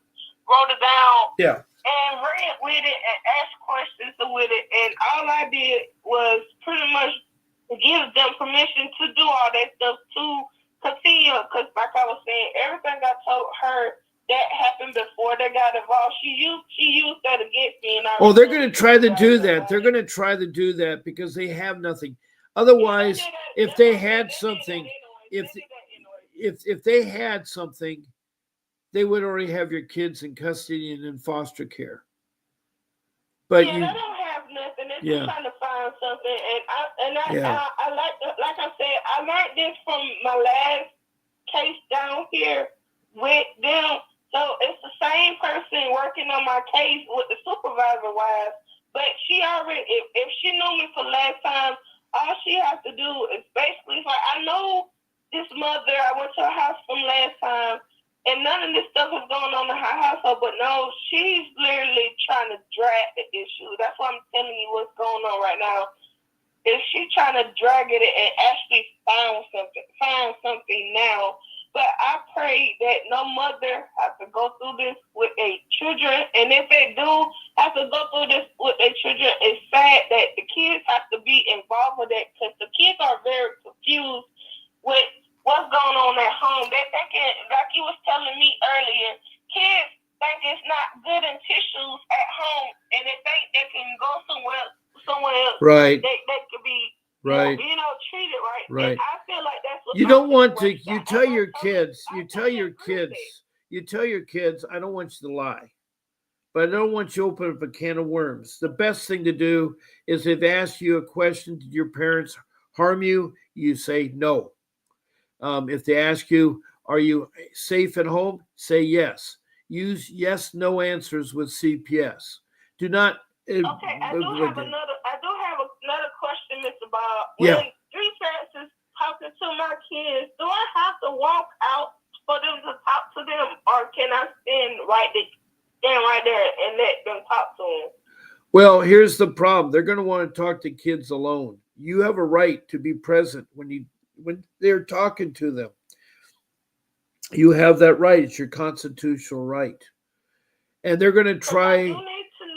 wrote it down. Yeah. And read with it and ask questions with it. And all I did was pretty much give them permission to do all that stuff to continue. Because like I was saying, everything I told her that happened before they got involved, she used that against me. And they're going to try to do that. They're going to try to do that because they have nothing. Otherwise, if they had something, if they had something, they would already have your kids in custody and in foster care. But they don't have nothing. They're just trying to find something. And I like I said, I learned this from my last case down here with them. So it's the same person working on my case with the supervisor wife. But she already, if she knew me for last time, all she has to do is basically like, I know this mother, I went to her house from last time. And none of this stuff is going on in her household, but no, she's literally trying to drag the issue. That's why I'm telling you what's going on right now. Is she trying to drag it and actually find something now? But I pray that no mother has to go through this with their children, and if they do have to go through this with their children, it's sad that the kids have to be involved with that because the kids are very confused with what's going on at home. They're thinking, like you was telling me earlier, kids think it's not good in tissues at home, and they think they can go somewhere else. Right. They could be, right. Treated right. Right. And I feel like that's what you don't want to. You tell your kids. You tell your kids. I don't want you to lie, but I don't want you to open up a can of worms. The best thing to do is if they ask you a question, did your parents harm you? You say no. If they ask you, are you safe at home? Say yes. Use yes, no answers with CPS. Do not. Okay, I do have another question, Mr. Bob. When three parents is talking to my kids, do I have to walk out for them to talk to them, or can I stand right there and let them talk to them? Well, here's the problem. They're going to want to talk to kids alone. You have a right to be present when they're talking to them. You have that right. It's your constitutional right. And they're going to try.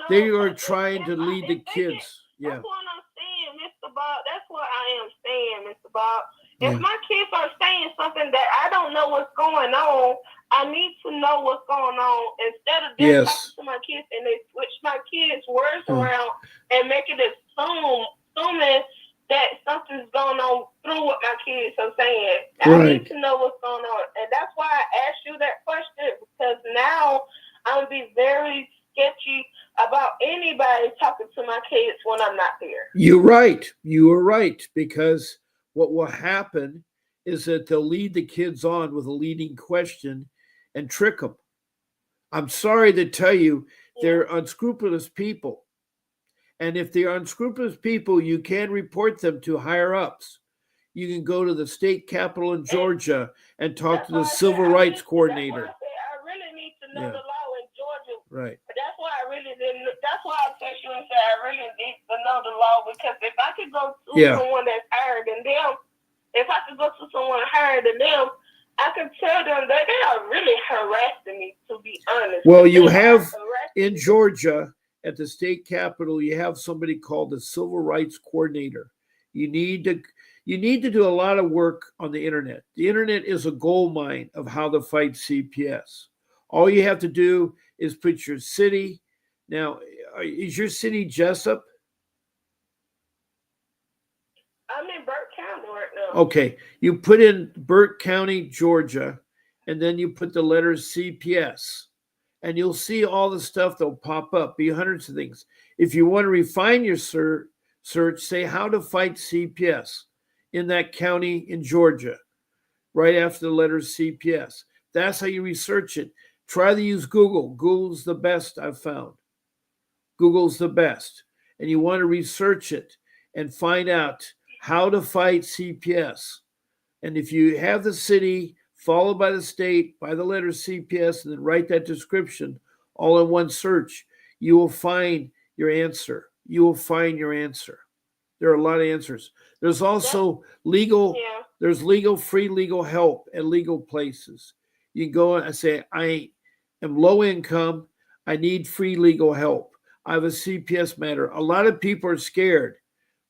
They are trying to lead the kids. Yeah. That's what I'm saying, Mr. Bob. That's what I am saying, Mr. Bob. If my kids are saying something that I don't know what's going on, I need to know what's going on instead of them talking to my kids and they switch my kids' words around and make it assuming that something's going on through what my kids are saying. I need to know what's going on. And that's why I asked you that question, because now I'm going to be very sketchy about anybody talking to my kids when I'm not there. You're right. You are right, because what will happen is that they'll lead the kids on with a leading question and trick them. I'm sorry to tell you, they're unscrupulous people. And if they're unscrupulous people, you can report them to higher ups. You can go to the state capitol in Georgia and talk to the civil rights coordinator. I really need to know the law in Georgia. Right. That's why I really didn't. That's why I text you and said I really need to know the law, because if I could go to someone that's higher than them, I can tell them that they are really harassing me, to be honest. Well, you have in Georgia at the state capitol, you have somebody called the civil rights coordinator. You need to do a lot of work on the internet. The internet is a gold mine of how to fight CPS. All you have to do is put your city. Now, is your city Jessup? I'm in Burke County right now. Okay, you put in Burke County, Georgia, and then you put the letters CPS, and you'll see all the stuff that'll pop up. Be hundreds of things. If you want to refine your search, say how to fight CPS in that county in Georgia, right after the letters CPS. That's how you research it. Try to use Google. Google's the best I've found. Google's the best. And you want to research it and find out how to fight CPS. And if you have the city followed by the state, by the letter CPS, and then write that description all in one search, you will find your answer. You will find your answer. There are a lot of answers. There's also legal, there's free legal help at legal places. You can go and say, I am low income. I need free legal help. I have a CPS matter. A lot of people are scared,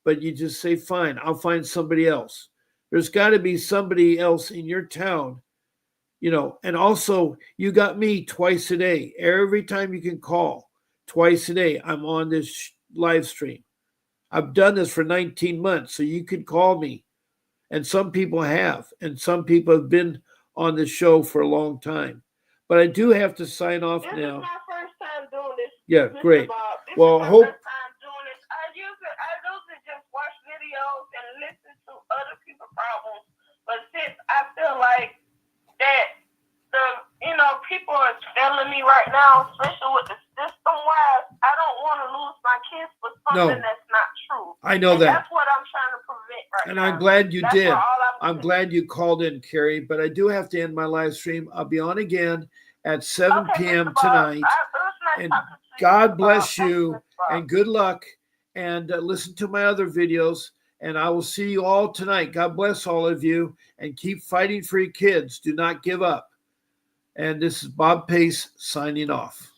but you just say, fine, I'll find somebody else. There's got to be somebody else in your town, and also you got me twice a day. Every time you can call, twice a day, I'm on this live stream. I've done this for 19 months, so you can call me. And some people have, and some people have been on the show for a long time. But I do have to sign off now. This is my first time doing this. Yeah, great. Well, I hope. First time doing this. I usually just watch videos and listen to other people's problems. But since I feel like that people are telling me right now, especially with the system wise, I don't want to lose my kids for something that's not true. I know that. That's what I'm trying to prevent right now. And I'm glad you did. I'm glad you called in, Carrie. But I do have to end my live stream. I'll be on again at 7 p.m. tonight. And God bless you and good luck. And listen to my other videos. And I will see you all tonight. God bless all of you. And keep fighting for your kids. Do not give up. And this is Bob Pace signing off.